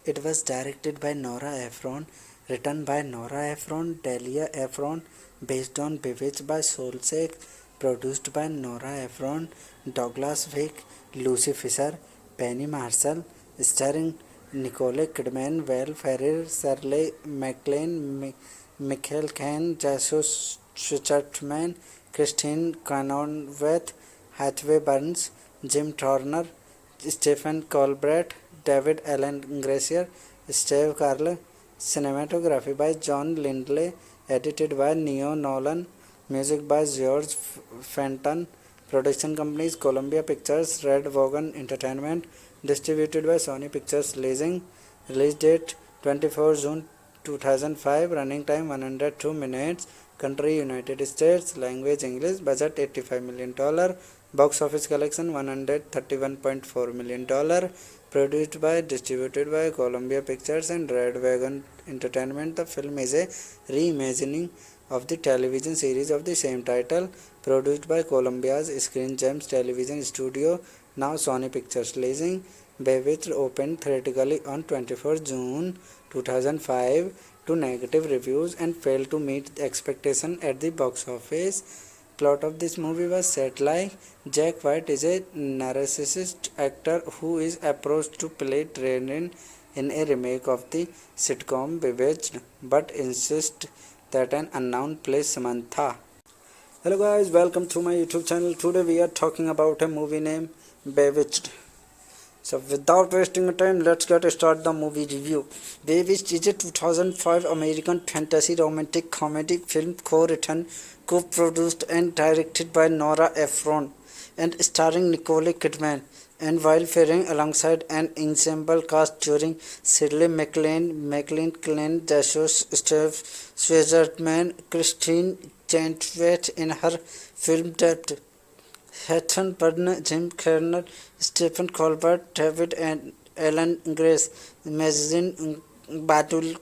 It was directed by Nora Ephron, written by Nora Ephron, Delia Ephron, based on Bewitched by Solsek, produced by Nora Ephron, Douglas Wick, Lucy Fisher, Penny Marshall, starring Nicole Kidman, Val Ferrer, Shirley MacLaine, Michael Caine, Jesus Schwartzman, Christine Chenoweth, Hathaway Burns, Jim Turner, Stephen Colbert, David Alan Gracier, Steve Carell. Cinematography by John Lindley, edited by Neo Nolan, music by George Fenton, production companies Columbia Pictures, Red Wagon Entertainment, distributed by Sony Pictures Releasing. Release date 24 June 2005. Running time 102 minutes. Country United States. Language English. Budget $85 million. Box office collection $131.4 million. Produced by, distributed by Columbia Pictures and Red Wagon Entertainment. The film is a reimagining of the television series of the same title, produced by Columbia's Screen Gems Television Studio, now Sony Pictures Leasing. Bewitched opened theatrically on 24 June 2005 to negative reviews and failed to meet the expectation at the box office. Plot of this movie was set like Jack White is a narcissist actor who is approached to play Training in a remake of the sitcom Bewitched, but insists that an unknown plays Samantha. Hello guys, welcome to my YouTube channel. Today we are talking about a movie named Bewitched. So without wasting time, let's get started the movie review. Bewitched is a 2005 American fantasy romantic comedy film co-written, co-produced and directed by Nora Ephron and starring Nicole Kidman, and while faring alongside an ensemble cast during Shirley MacLaine, Glenn Joshua, Steve Schwartzman, Christine Chenoweth in her film debut, Heather Byrne, Jim Carrey, Stephen Colbert, David and Ellen Grace, Magazine Batul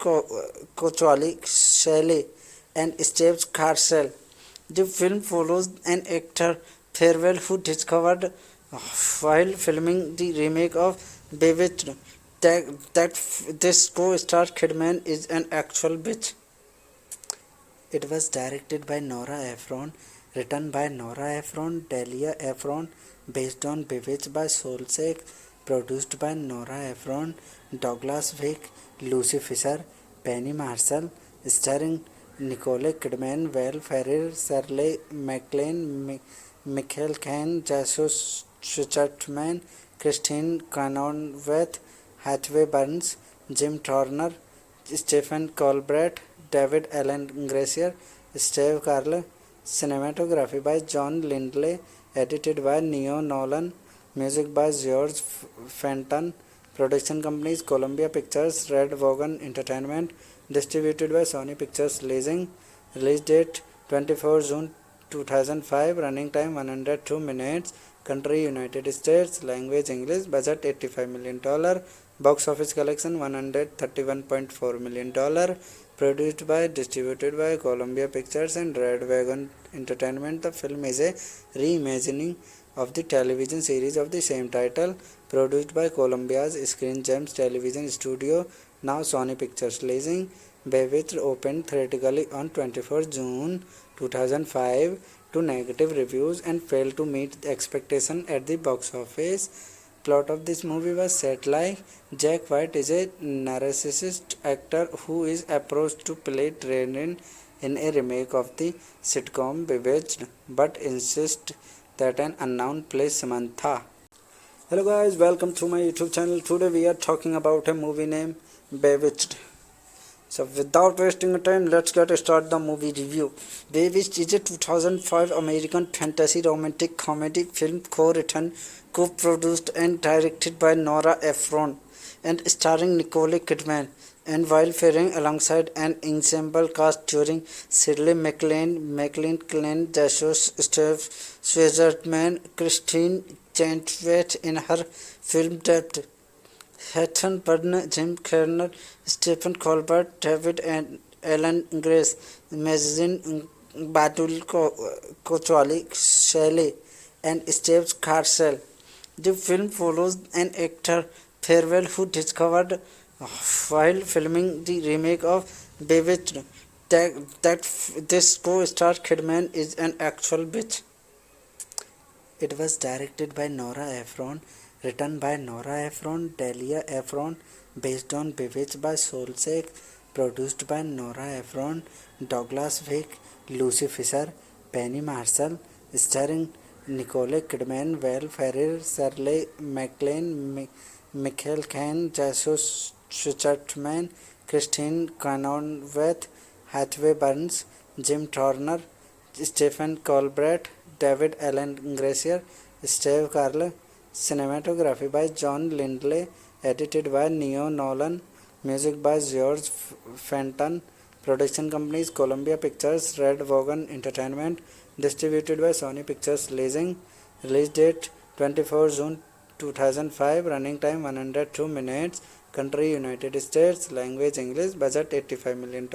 Kochwali, Shelley, and Steve Carcel. The film follows an actor farewell who discovered while filming the remake of Bewitched that this co-star Kidman is an actual bitch. It was directed by Nora Ephron, written by Nora Ephron, Delia Ephron, based on Bewitched by Solsek, produced by Nora Ephron, Douglas Wick, Lucy Fisher, Penny Marshall, starring Nicole Kidman, Val Ferrer, Shirley MacLaine, Michael Caine, Joshua Schwartzman, Christine Chenoweth, Hathaway Burns, Jim Turner, Stephen Colbert, David Allen Gracier, Steve Carell. Cinematography by John Lindley, edited by Neo Nolan, music by George Fenton, production companies Columbia Pictures, Red Wagon Entertainment, distributed by Sony Pictures Leasing. Release date 24 June 2005, running time 102 minutes, country United States, language English, budget $85 million, box office collection $131.4 million. Produced by, distributed by Columbia Pictures and Red Wagon Entertainment. The film is a reimagining of the television series of the same title, produced by Columbia's Screen Gems Television Studio, now Sony Pictures Leasing. Bewitched opened theatrically on 24 June 2005 to negative reviews and failed to meet the expectation at the box office. Plot of this movie was set like Jack White is a narcissist actor who is approached to play Training in a remake of the sitcom Bewitched, but insists that an unknown plays Samantha. Hello guys, welcome to my YouTube channel. Today we are talking about a movie named Bewitched. So without wasting time, let's get started the movie review. Bewitched is a 2005 American fantasy romantic comedy film co-written, co-produced and directed by Nora Ephron and starring Nicole Kidman, and while faring alongside an ensemble cast during Shirley MacLaine, Glenn Joshua, Steve Schwartzman, Christine Chenoweth in her film debut, Heather Byrne, Jim Carrey, Stephen Colbert, David and Ellen Grace, Magazine Batul Kochwali, Shelley, and Steve Carcel. The film follows an actor farewell who discovered while filming the remake of Bewitched that this co-star Kidman is an actual bitch. It was directed by Nora Ephron, written by Nora Ephron, Delia Ephron, based on Bewitched by Solsek, produced by Nora Ephron, Douglas Wick, Lucy Fisher, Penny Marshall, starring Nicole Kidman, Val Ferrer, Shirley MacLaine, Michael Caine, Joshua Schwartzman, Christine Chenoweth, Hathaway Burns, Jim Turner, Stephen Colbert, David Allen Gracier, Steve Carell. Cinematography by John Lindley, edited by Neo Nolan, Music by George Fenton. Production companies Columbia Pictures, Red Wagon Entertainment. Distributed by Sony Pictures Leasing. Release date 24 June 2005. Running time 102 minutes. Country United States. Language English. Budget $85 million.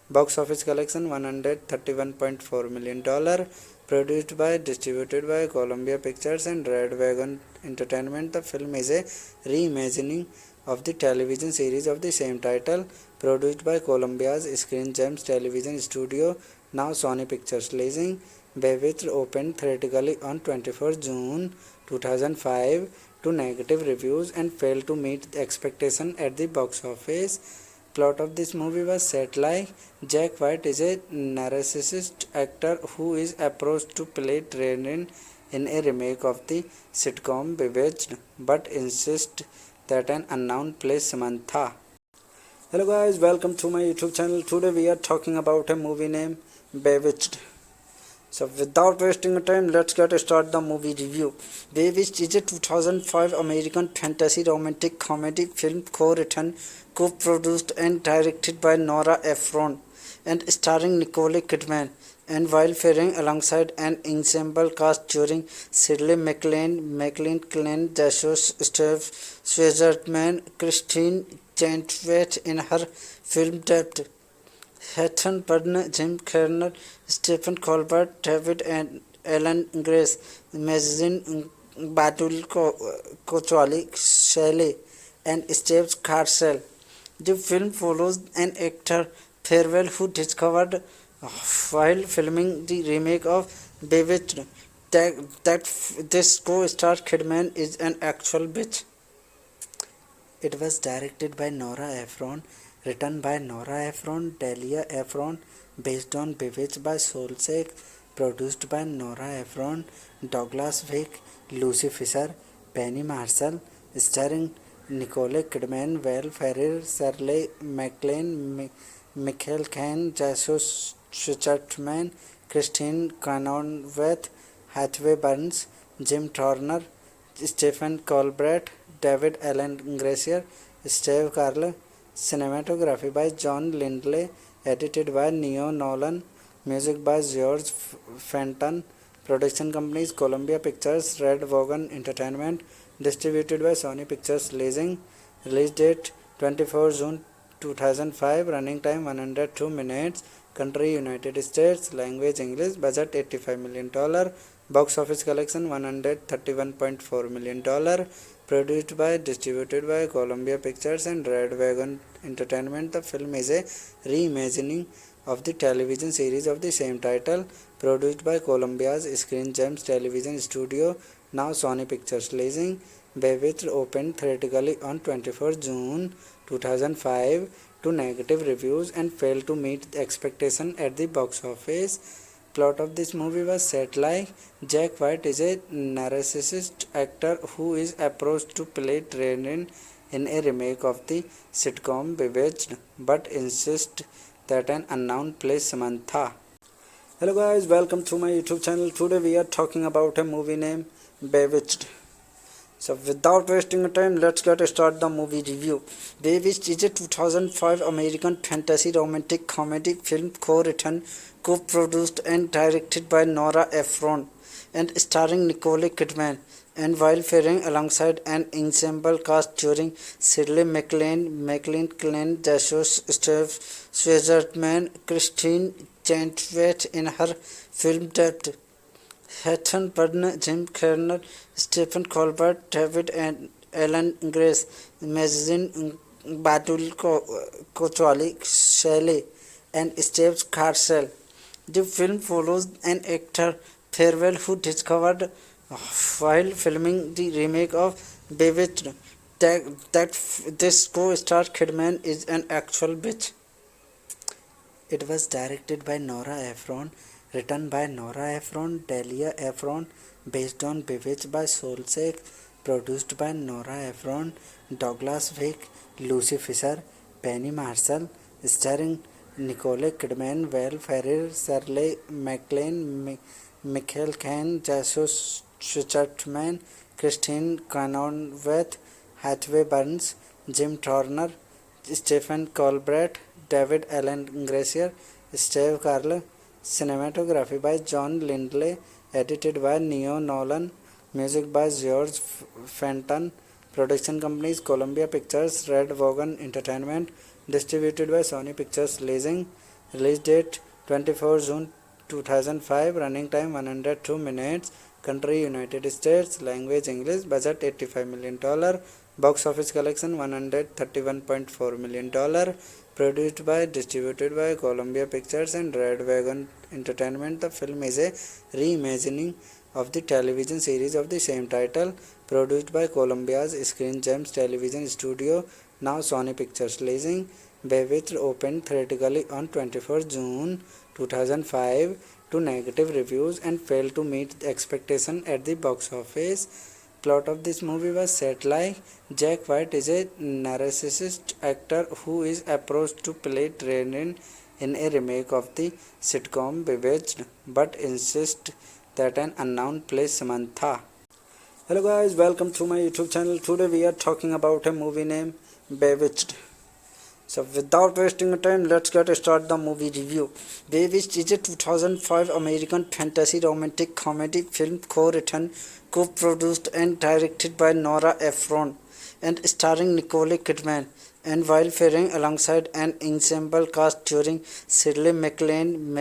Box office collection $131.4 million. Produced by, distributed by Columbia Pictures and Red Wagon Entertainment. The film is a reimagining of the television series of the same title, produced by Columbia's Screen Gems Television Studio, now Sony Pictures Leasing. Bewitched opened theatrically on 24 June 2005 to negative reviews and failed to meet expectation at the box office. Plot of this movie was set like Jack White is a narcissist actor who is approached to play Training in a remake of the sitcom Bewitched, but insists that an unknown plays Samantha. Hello guys, welcome to my YouTube channel. Today we are talking about a movie named Bewitched. So without wasting time, let's get start the movie review. Bewitched is a 2005 American fantasy romantic comedy film co-written, co-produced and directed by Nora Ephron and starring Nicole Kidman, and while faring alongside an ensemble cast during Shirley MacLaine, Glenn Joshua, Steve Schwartzman, Christine Chenoweth in her film debut, Heather Byrne, Jim Carrey, Stephen Colbert, David and Ellen Grace, Magazine Batul Kochwali, Shelley, and Steve Carcel. The film follows an actor farewell who discovered while filming the remake of Bewitched that this co-star Kidman is an actual bitch. It was directed by Nora Ephron, written by Nora Ephron, Delia Ephron, based on Bewitched by Solsek, produced by Nora Ephron, Douglas Vick, Lucy Fisher, Penny Marshall, starring Nicole Kidman, Will Ferrell, Shirley MacLaine, Michael Caine, Joshua Schwartzman, Christine Chenoweth, Hathaway Burns, Jim Turner, Stephen Colbert, David Allen Gracier, Steve Carell. Cinematography by John Lindley, edited by Neo Nolan. Music by George Fenton. Production companies Columbia Pictures, Red Wagon Entertainment. Distributed by Sony Pictures Leasing. Release date 24 June 2005. Running time 102 minutes. Country United States. Language English. Budget $85 million. Box office collection $131.4 million. Produced by, distributed by Columbia Pictures and Red Wagon Entertainment. The film is a reimagining of the television series of the same title, produced by Columbia's Screen Gems Television Studio, now Sony Pictures Leasing. Bewitched opened theatrically on 24 June 2005 to negative reviews and failed to meet expectation at the box office. Plot of this movie was set like Jack White is a narcissist actor who is approached to play Training in a remake of the sitcom Bewitched, but insists that an unknown plays Samantha. Hello guys, welcome to my YouTube channel. Today we are talking about a movie named Bewitched. So without wasting time, let's get start the movie review. Bewitched is a 2005 American fantasy romantic comedy film co-written, co-produced and directed by Nora Ephron and starring Nicole Kidman, and while faring alongside an ensemble cast during Shirley MacLaine, Glenn Joshua, Steve Schwartzman, Christine Chenoweth in her film debut, Heather Byrne, Jim Carrey, Stephen Colbert, David and Ellen Grace, Magazine Batul Kochwali, Shelley, and Steve Carcel. The film follows an actor farewell who discovered while filming the remake of Bewitched that this co-star Kidman is an actual bitch. It was directed by Nora Ephron, written by Nora Ephron, Delia Ephron, based on Bewitched by Solsek, produced by Nora Ephron, Douglas Vick, Lucy Fisher, Penny Marshall, starring Nicole Kidman, Will Ferrell, Shirley MacLaine, Michael Caine, Joshua Schwartzman, Christine Chenoweth, Hathaway Burns, Jim Turner. Stephen Colbert, David Allen Gracier, Steve Carell. Cinematography by John Lindley, edited by Neo Nolan, music by George Fenton, production companies Columbia Pictures, Red Wagon Entertainment, distributed by Sony Pictures Leasing, release date 24 June 2005, running time 102 minutes, country United States, language English, budget $85 million, box office collection $131.4 million, produced by, distributed by Columbia Pictures and Red Wagon Entertainment. The film is a reimagining of the television series of the same title, produced by Columbia's Screen Gems Television Studio, now Sony Pictures Leasing. Bewitched opened theatrically on 24 June 2005 to negative reviews and failed to meet expectation at the box office. Plot of this movie was set like Jack White is a narcissist actor who is approached to play Training in a remake of the sitcom Bewitched, but insists that an unknown plays Samantha. Hello guys, welcome to my YouTube channel. Today we are talking about a movie named Bewitched. So without wasting time, let's get start the movie review. Bewitched is a 2005 American fantasy romantic comedy film co-written, co-produced and directed by Nora Ephron and starring Nicole Kidman, and while faring alongside an ensemble cast during Shirley MacLaine,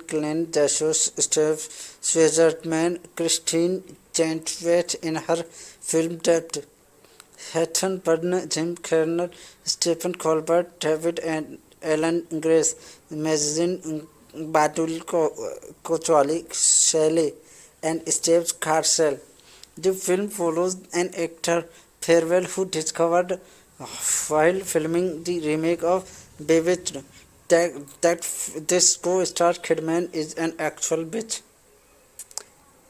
Glenn Jesus, Steve Switzerman, Christine Chenoweth in her film debut, Hatton Byrne, Jim Carrey, Stephen Colbert, David and Alan Grace, Mazin Batul Kochali, Shelley, and Steve Carcel. The film follows an actor Farewell who discovered while filming the remake of Bewitched that this co-star Kidman is an actual bitch.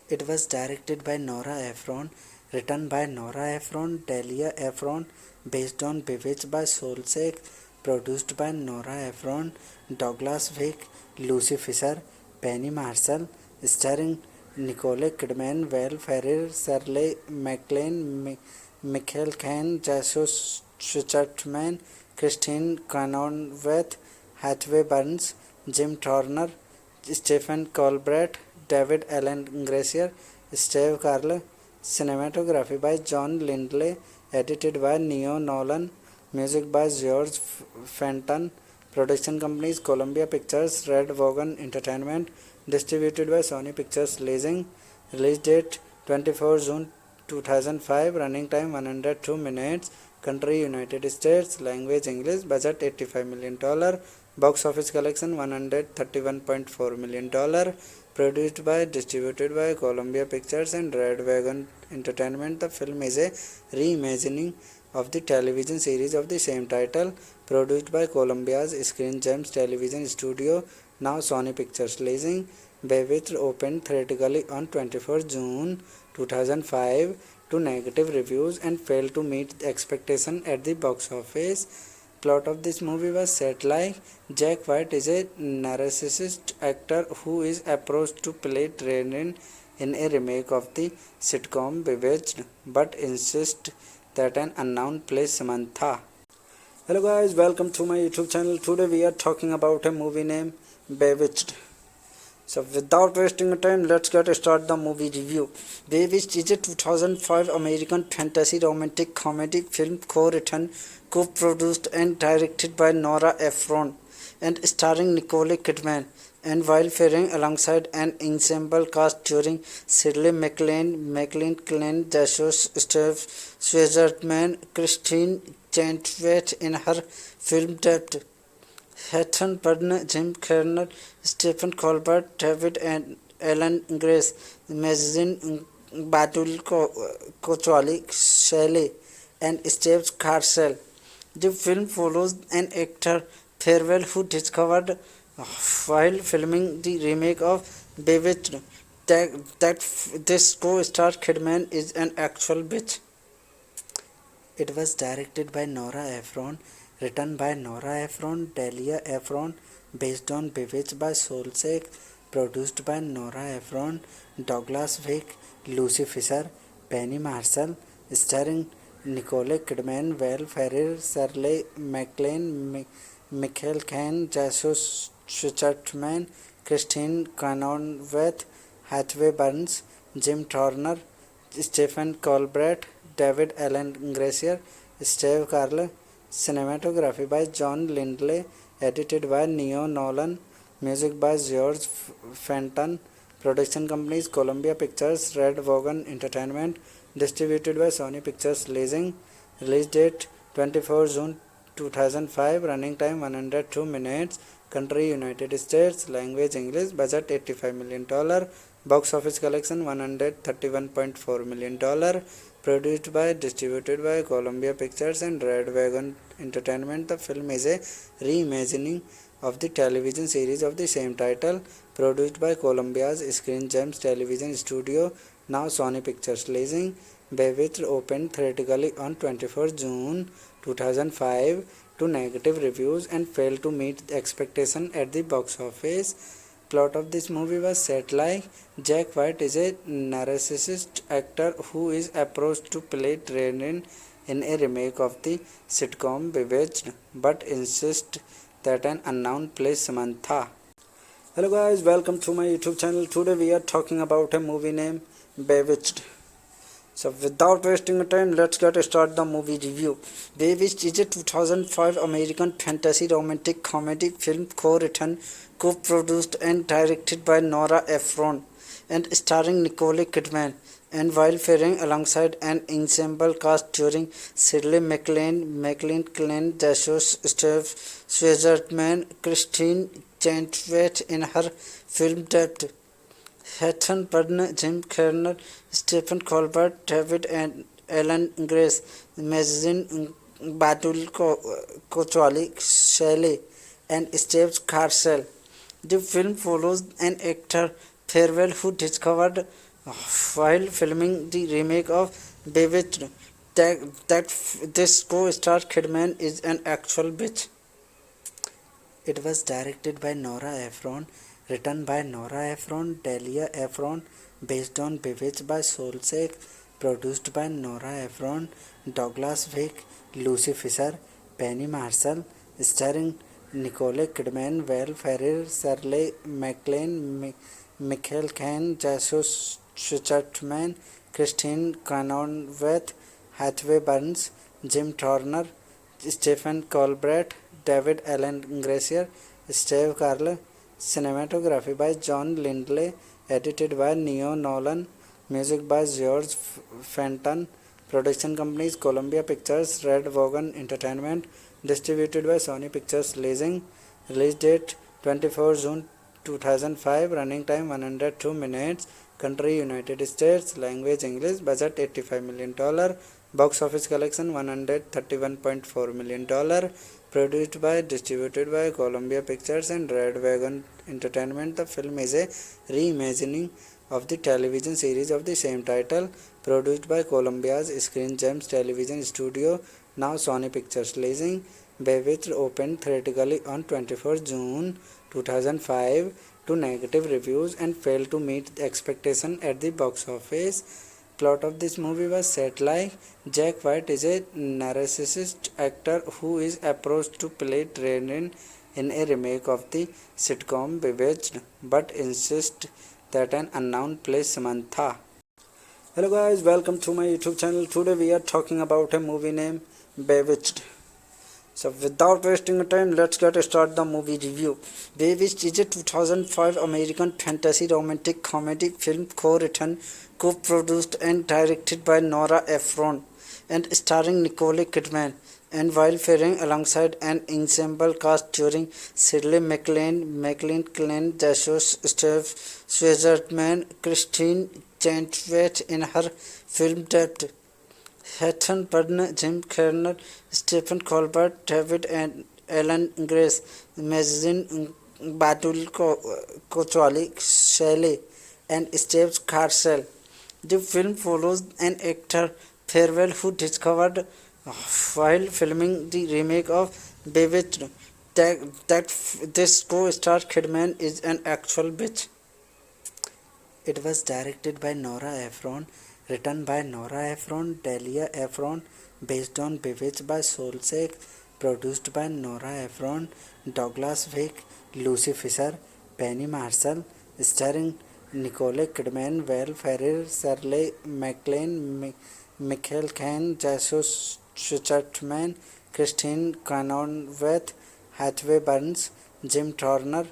It was directed by Nora Ephron, written by Nora Ephron, Delia Ephron, based on Bewitched by Solsek, produced by Nora Ephron, Douglas Wick, Lucy Fisher, Penny Marshall, starring Nicole Kidman, Val Ferrer, Shirley MacLaine, Michael Caine, Jesus Switzerman, Christine Chenoweth, Hathaway Burns, Jim Turner, Stephen Colbert, David Allen Gracier, Steve Carell. Cinematography by John Lindley, edited by Neo Nolan, music by George Fenton, production companies Columbia Pictures, Red Wagon Entertainment, distributed by Sony Pictures Leasing, release date 24 June 2005, running time 102 minutes, country United States, language English, budget $85 million, box office collection $131.4 million, produced by, distributed by Columbia Pictures and Red Wagon Entertainment. The film is a reimagining of the television series of the same title, produced by Columbia's Screen Gems Television Studio, now Sony Pictures Leasing. Bewitched opened theatrically on 24 June 2005 to negative reviews and failed to meet expectation at the box office. Plot of this movie was set like Jack White is a narcissist actor who is approached to play Training in a remake of the sitcom Bewitched, but insists that an unknown plays Samantha. Hello guys, welcome to my YouTube channel. Today we are talking about a movie named Bewitched. So without wasting time, let's get start the movie review. Bewitched is a 2005 American fantasy romantic comedy film co-written, co-produced and directed by Nora Ephron and starring Nicole Kidman, and while faring alongside an ensemble cast during Shirley MacLaine, Glenn Jesus, Steve Switzerman, Christine Chenoweth in her film debut, Hatton Byrne, Jim Carrey, Stephen Colbert, David and Alan Grace, Mazin Batul Kochali, Shelley, and Steve Carcel. The film follows an actor Farewell who discovered while filming the remake of Bewitched that this co-star Kidman is an actual bitch. It was directed by Nora Ephron, written by Nora Ephron, Delia Ephron, based on Bewitched by Solsek, produced by Nora Ephron, Douglas Wick, Lucy Fisher, Penny Marshall, starring Nicole Kidman, Val Ferrer, Shirley MacLaine, Michael Caine, Jesus Schwartzman, Christine Cronenweth, Hathaway Burns, Jim Turner, Stephen Colbert, David Alan Gracier, Steve Carell. Cinematography by John Lindley, edited by Neo Nolan, music by George Fenton, production companies Columbia Pictures, Red Wagon Entertainment, distributed by Sony Pictures Leasing, release date 24 June 2005, running time 102 minutes, country United States, language English, budget $85 million, box office collection $131.4 million, produced by, distributed by Columbia Pictures and Red Wagon Entertainment. The film is a reimagining of the television series of the same title, produced by Columbia's Screen Gems Television Studio, now Sony Pictures Leasing. Bewitched opened theatrically on 24 June 2005 to negative reviews and failed to meet the expectation at the box office. Plot of this movie was set like Jack White is a narcissist actor who is approached to play Training in a remake of the sitcom Bewitched, but insists that an unknown plays Samantha. Hello guys, welcome to my YouTube channel. Today we are talking about a movie named Bewitched. So without wasting time, let's get started the movie review. Bewitched is a 2005 American fantasy romantic comedy film co-written, co-produced and directed by Nora Ephron and starring Nicole Kidman, and while faring alongside an ensemble cast during Shirley MacLaine, Caine, Jesus Schwartzman, Christine Chenoweth in her film debut, Hatton Burn, Jim Carrey, Stephen Colbert, David and Alan Grace, Mazin Batul Kochwali, Shelley, and Steve Carcel. The film follows an actor farewell who discovered while filming the remake of Bewitched that this co-star Kidman is an actual bitch. It was directed by Nora Ephron, written by Nora Ephron, Delia Ephron, based on Bewitched by Solsek, produced by Nora Ephron, Douglas Wick, Lucy Fisher, Penny Marshall, starring Nicole Kidman, Val Ferrer, Shirley MacLaine, Michael Caine, Jesus Schwartzman, Christine Cronenweth, Hathaway Burns, Jim Turner, Stephen Colbert, David Alan Gracier, Steve Carell. Cinematography by John Lindley, edited by Neo Nolan, music by George Fenton, production companies Columbia Pictures, Red Wagon Entertainment, distributed by Sony Pictures Leasing, release date 24 June 2005, running time 102 minutes, country United States, language English, budget $85 million, box office collection $131.4 million, produced by, distributed by Columbia Pictures and Red Wagon Entertainment. The film is a reimagining of the television series of the same title, produced by Columbia's Screen Gems Television Studio, now Sony Pictures Leasing. Bewitched opened theatrically on 24 June 2005 to negative reviews and failed to meet the expectation at the box office. Plot of this movie was set like Jack White is a narcissist actor who is approached to play Training in a remake of the sitcom Bewitched, but insists that an unknown plays Samantha. Hello guys, welcome to my YouTube channel. Today we are talking about a movie named Bewitched. So without wasting time, let's get started the movie review. Bewitched is a 2005 American fantasy romantic comedy film co-written, co-produced and directed by Nora Ephron and starring Nicole Kidman, and while faring alongside an ensemble cast during Shirley MacLaine, Caine, Jesus Schwartzman, Christine Chenoweth in her film debut, Hatton Burn, Jim Carrey, Stephen Colbert, David and Alan Grace, Mazin Batul Kochwali, Shelley, and Steve Carcel. The film follows an actor farewell who discovered while filming the remake of Bewitched that this co-star Kidman is an actual bitch. It was directed by Nora Ephron, written by Nora Ephron, Delia Ephron, based on Bewitched by Solsek, produced by Nora Ephron, Douglas Wick, Lucy Fisher, Penny Marshall, starring Nicole Kidman, Val Ferrer, Shirley MacLaine, Michael Caine, Jesus Schwartzman, Christine Cronenweth, Hathaway Burns, Jim Turner,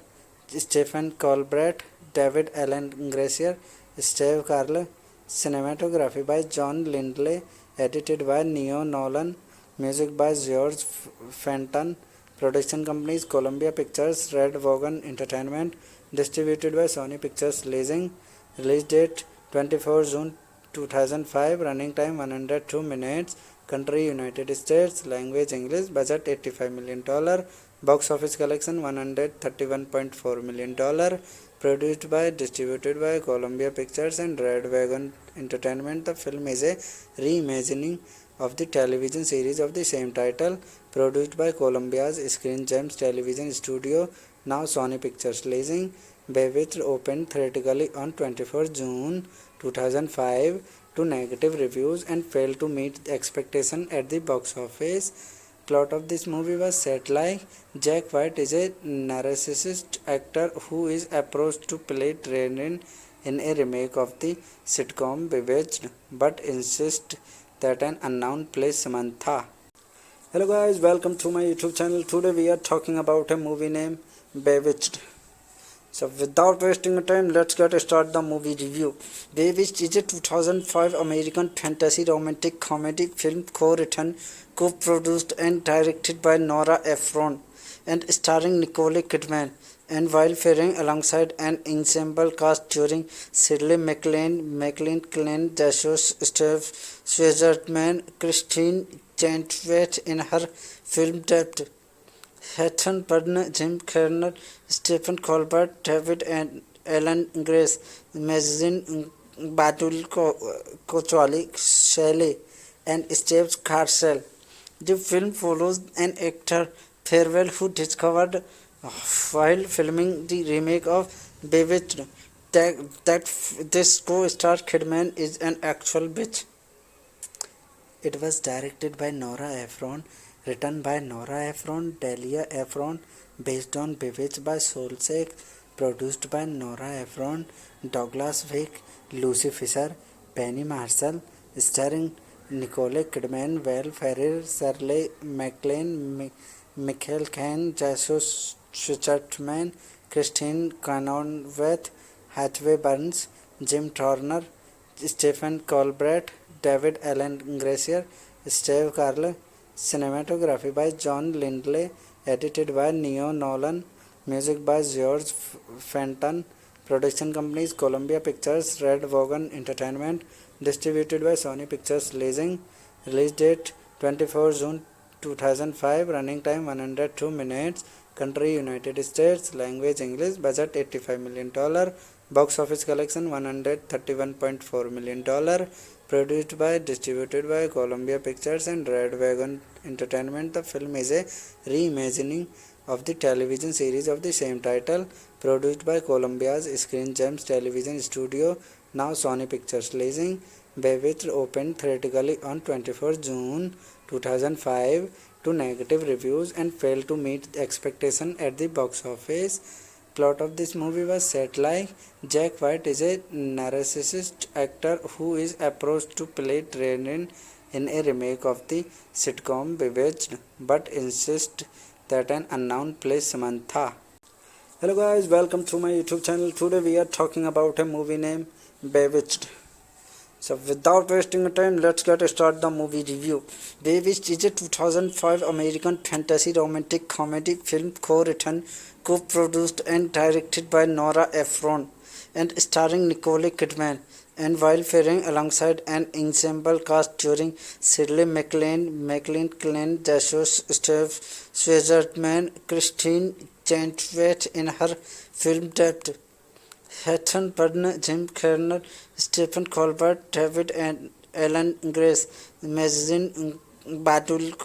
Stephen Colbert, David Alan Gracier, Steve Carell. Cinematography by John Lindley, edited by Neo Nolan, music by George Fenton, production companies Columbia Pictures, Red Wagon Entertainment, distributed by Sony Pictures Leasing, release date 24 June 2005, running time 102 minutes, country United States, language English, budget $85 million, box office collection $131.4 million, produced by, distributed by Columbia Pictures and Red Wagon Entertainment. The film is a reimagining of the television series of the same title, produced by Columbia's Screen Gems Television Studio, now Sony Pictures Leasing. Bewitched opened theatrically on 24 June 2005 to negative reviews and failed to meet expectation at the box office. Plot of this movie was set like Jack White is a narcissist actor who is approached to play Training in a remake of the sitcom Bewitched, but insists that an unknown plays Samantha. Hello guys, welcome to my YouTube channel. Today we are talking about a movie named Bewitched. So without wasting time, let's get started the movie review. Bewitched is a 2005 American fantasy romantic comedy film co-written, co-produced and directed by Nora Ephron and starring Nicole Kidman and while faring alongside an ensemble cast during Shirley MacLaine, Clint Jesus, Steve Schwartzman, Christine Chenoweth in her film debut, Hatton Byrne, Jim Carrey, Stephen Colbert, David and Alan Grace, Magazine Batul Kochwali, Shelley, and Steve Carcel. The film follows an actor Farewell who discovered while filming the remake of Bewitched that this co-star Kidman is an actual bitch. It was directed by Nora Ephron, written by Nora Ephron, Delia Ephron, based on Bewitched by Solsek, produced by Nora Ephron, Douglas Wick, Lucy Fisher, Penny Marshall, starring Nicole Kidman, Val Ferrer, Shirley MacLaine, Michael Caine, Jesus Schwartzman, Christine Cronenweth, Hathaway Burns, Jim Turner, Stephen Colbert, David Alan Gracier, Steve Carell. Cinematography by John Lindley, edited by Neo Nolan, music by George Fenton, production companies Columbia Pictures, Red Wagon Entertainment, distributed by Sony Pictures Leasing, release date 24 June 2005, running time 102 minutes, country United States, language English, budget $85 million, box office collection $131.4 million, produced by, distributed by Columbia Pictures and Red Wagon Entertainment. The film is a reimagining of the television series of the same title, produced by Columbia's Screen Gems Television Studio, now Sony Pictures Leasing. Bewitched opened theatrically on 24 June 2005 to negative reviews and failed to meet expectation at the box office. Plot of this movie was set like Jack White is a narcissist actor who is approached to play Training in a remake of the sitcom Bewitched, but insists that an unknown plays Samantha. Hello guys, welcome to my YouTube channel. Today we are talking about a movie named Bewitched. So without wasting time, let's get started the movie review. Bewitched is a 2005 American fantasy romantic comedy film co-written, co-produced and directed by Nora Ephron and starring Nicole Kidman and while faring alongside an ensemble cast during Shirley MacLaine, Clint Jesus, Steve Schwartzman, Christine Chenoweth in her film debut, Hatton Byrne, Jim Carrey, Stephen Colbert, David and Alan Grace, Magazine Batul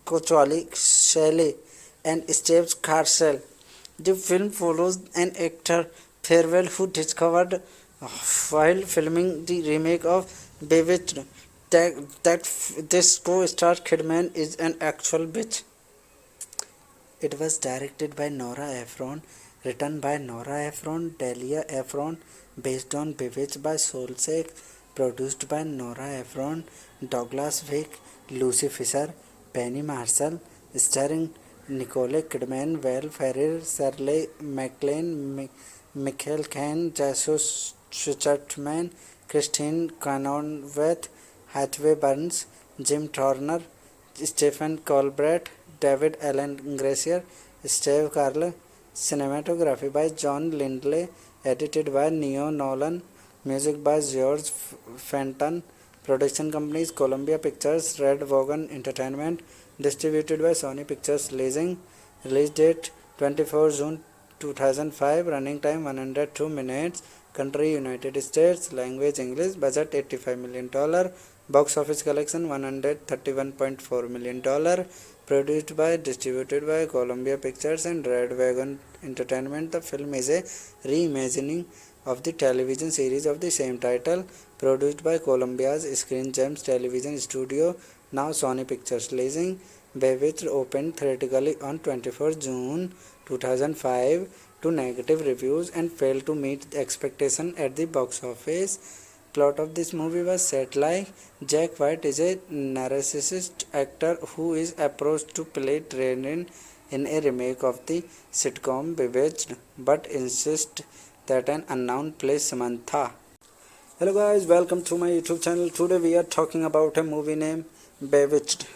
Kochwali, Shelley, and Steve Carcel. The film follows an actor Farewell who discovered while filming the remake of Bewitched this co-star Kidman is an actual bitch. It was directed by Nora Ephron, written by Nora Ephron, Delia Ephron, based on Bewitched by Solsek, produced by Nora Ephron, Douglas Vick, Lucy Fisher, Penny Marshall, starring Nicole Kidman, Val Ferrer, Shirley MacLaine, Michael Caine, Jesus Schwartzman, Christine Cronenweth, Hathaway Burns, Jim Turner, Stephen Colbert, David Allen Gracier, Steve Carell, cinematography by John Lindley, edited by Neo Nolan, music by George Fenton, production companies Columbia Pictures, Red Wagon Entertainment, distributed by Sony Pictures Leasing, release date 24 June 2005, running time 102 minutes, country United States, language English, budget $85 million, box office collection $131.4 million, produced by, distributed by Columbia Pictures and Red Wagon Entertainment. The film is a reimagining of the television series of the same title, produced by Columbia's Screen Gems Television Studio, now Sony Pictures Leasing. Bewitched opened theatrically on 24 June 2005 to negative reviews and failed to meet expectation at the box office. Plot of this movie was set like Jack White is a narcissist actor who is approached to play Training in a remake of the sitcom Bewitched, but insists that an unknown plays Samantha. Hello guys, welcome to my YouTube channel. Today we are talking about a movie named Bewitched.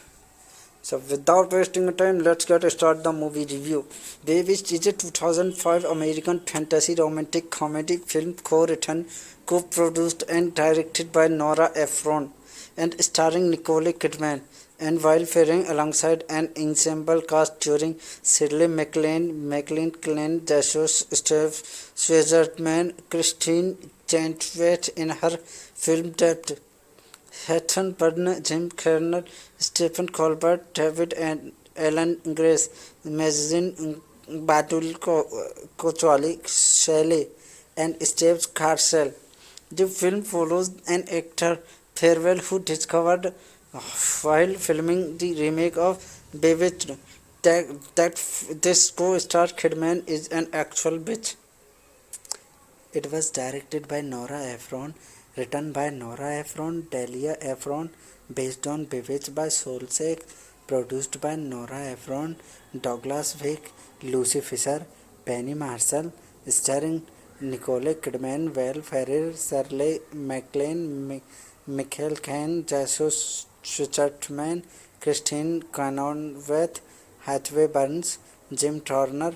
So without wasting time, let's get start the movie review. Bewitched is a 2005 American fantasy romantic comedy film co-written, co-produced and directed by Nora Ephron and starring Nicole Kidman, and while faring alongside an ensemble cast during Shirley MacLaine, Caine, Jesus Schwartzman, Christine Chenoweth in her film debut, Hatton Byrne, Jim Carrey, Stephen Colbert, David and Alan Grace, Mazin Batul Kochwali, Shelley, and Steve Carcel. The film follows an actor farewell who discovered while filming the remake of Bewitched that this co-star Kidman is an actual bitch. It was directed by Nora Ephron, written by Nora Ephron, Delia Ephron, based on Bewitched by Solsek, produced by Nora Ephron, Douglas Vick, Lucy Fisher, Penny Marshall, starring Nicole Kidman, Val Ferrer, Shirley MacLaine, Michael Caine, Jesus Schwartzman, Christine Cronenweth, Hathaway Burns, Jim Turner,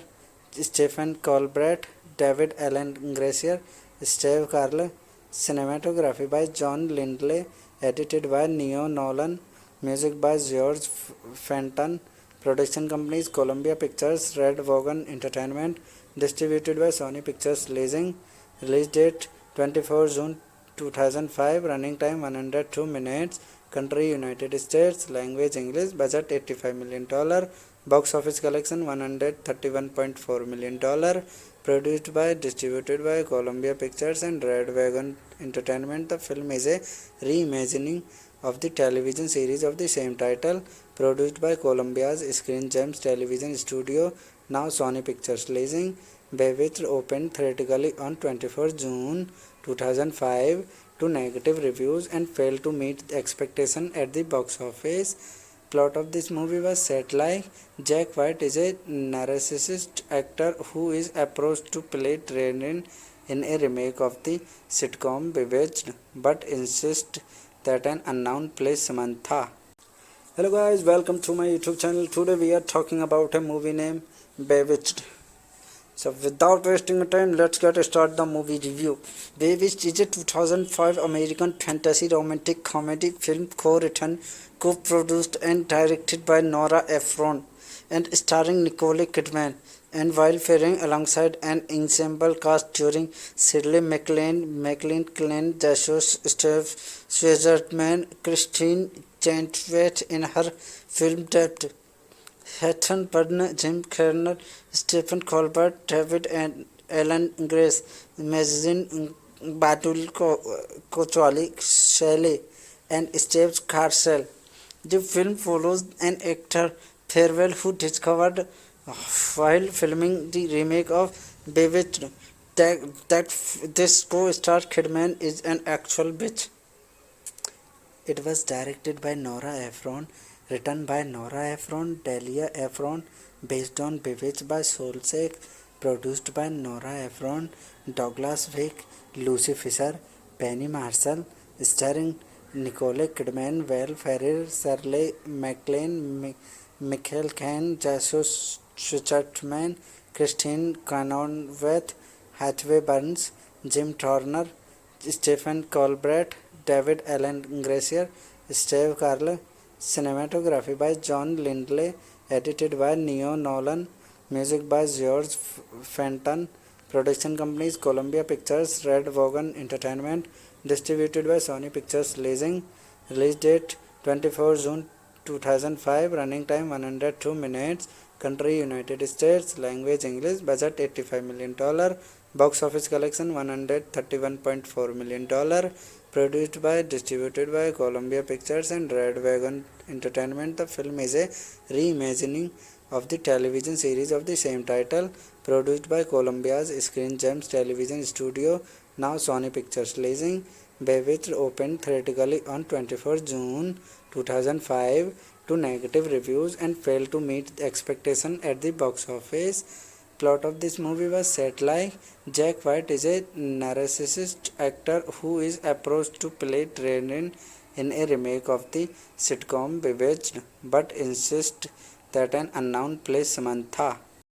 Stephen Colbert, David Allen Gracier, Steve Carell, cinematography by John Lindley, edited by Neo Nolan, music by George Fenton, production companies Columbia Pictures, Red Wagon Entertainment, distributed by Sony Pictures Leasing, release date 24 June 2005, running time 102 minutes, country United States, language English, budget $85 million, box office collection $131.4 million, produced by, distributed by Columbia Pictures and Red Wagon Entertainment. The film is a reimagining of the television series of the same title, produced by Columbia's Screen Gems Television Studio, now Sony Pictures Leasing. Bewitched opened theatrically on 24 June 2005 to negative reviews and failed to meet expectation at the box office. Plot of this movie was set like Jack White is a narcissist actor who is approached to play Training in a remake of the sitcom Bewitched, but insists that an unknown plays Samantha. Hello guys, welcome to my YouTube channel. Today we are talking about a movie named Bewitched. So without wasting time, let's get start the movie review. Bewitched is a 2005 American fantasy romantic comedy film co-written, co-produced and directed by Nora Ephron and starring Nicole Kidman, and while faring alongside an ensemble cast during Shirley MacLaine, Caine, Jesus Schwartzman, Christine Chenoweth in her film debut, Hatton Byrne, Jim Carrey, Stephen Colbert, David and Alan Grace, Mazin Batul Kochwali, Shelley, and Steve Carell. The film follows an actor Farewell who discovered while filming the remake of Bewitched that this co-star Kidman is an actual bitch. It was directed by Nora Ephron, written by Nora Ephron, Delia Ephron, based on Bewitched by Solsek, produced by Nora Ephron, Douglas Wick, Lucy Fisher, Penny Marshall, starring Nicole Kidman, Val Ferrer, Shirley MacLaine, Michael Caine, Jesus Schwartzman, Christine Cronenweth, Hathaway Burns, Jim Turner, Stephen Colbert, David Allen Gracier, Steve Carell, cinematography by John Lindley, edited by Neo Nolan, music by George Fenton, production companies Columbia Pictures, Red Wagon Entertainment, distributed by Sony Pictures Leasing, release date 24 June 2005, running time 102 minutes, country United States, language English, budget $85 million, box office collection $131.4 million, produced by, distributed by Columbia Pictures and Red Wagon Entertainment. The film is a reimagining of the television series of the same title, produced by Columbia's Screen Gems Television Studio, now Sony Pictures Leasing. Bewitched opened theatrically on 24 June 2005 to negative reviews and failed to meet expectation at the box office. Plot of this movie was set like Jack White is a narcissist actor who is approached to play Training in a remake of the sitcom Bewitched, but insists that an unknown plays Samantha.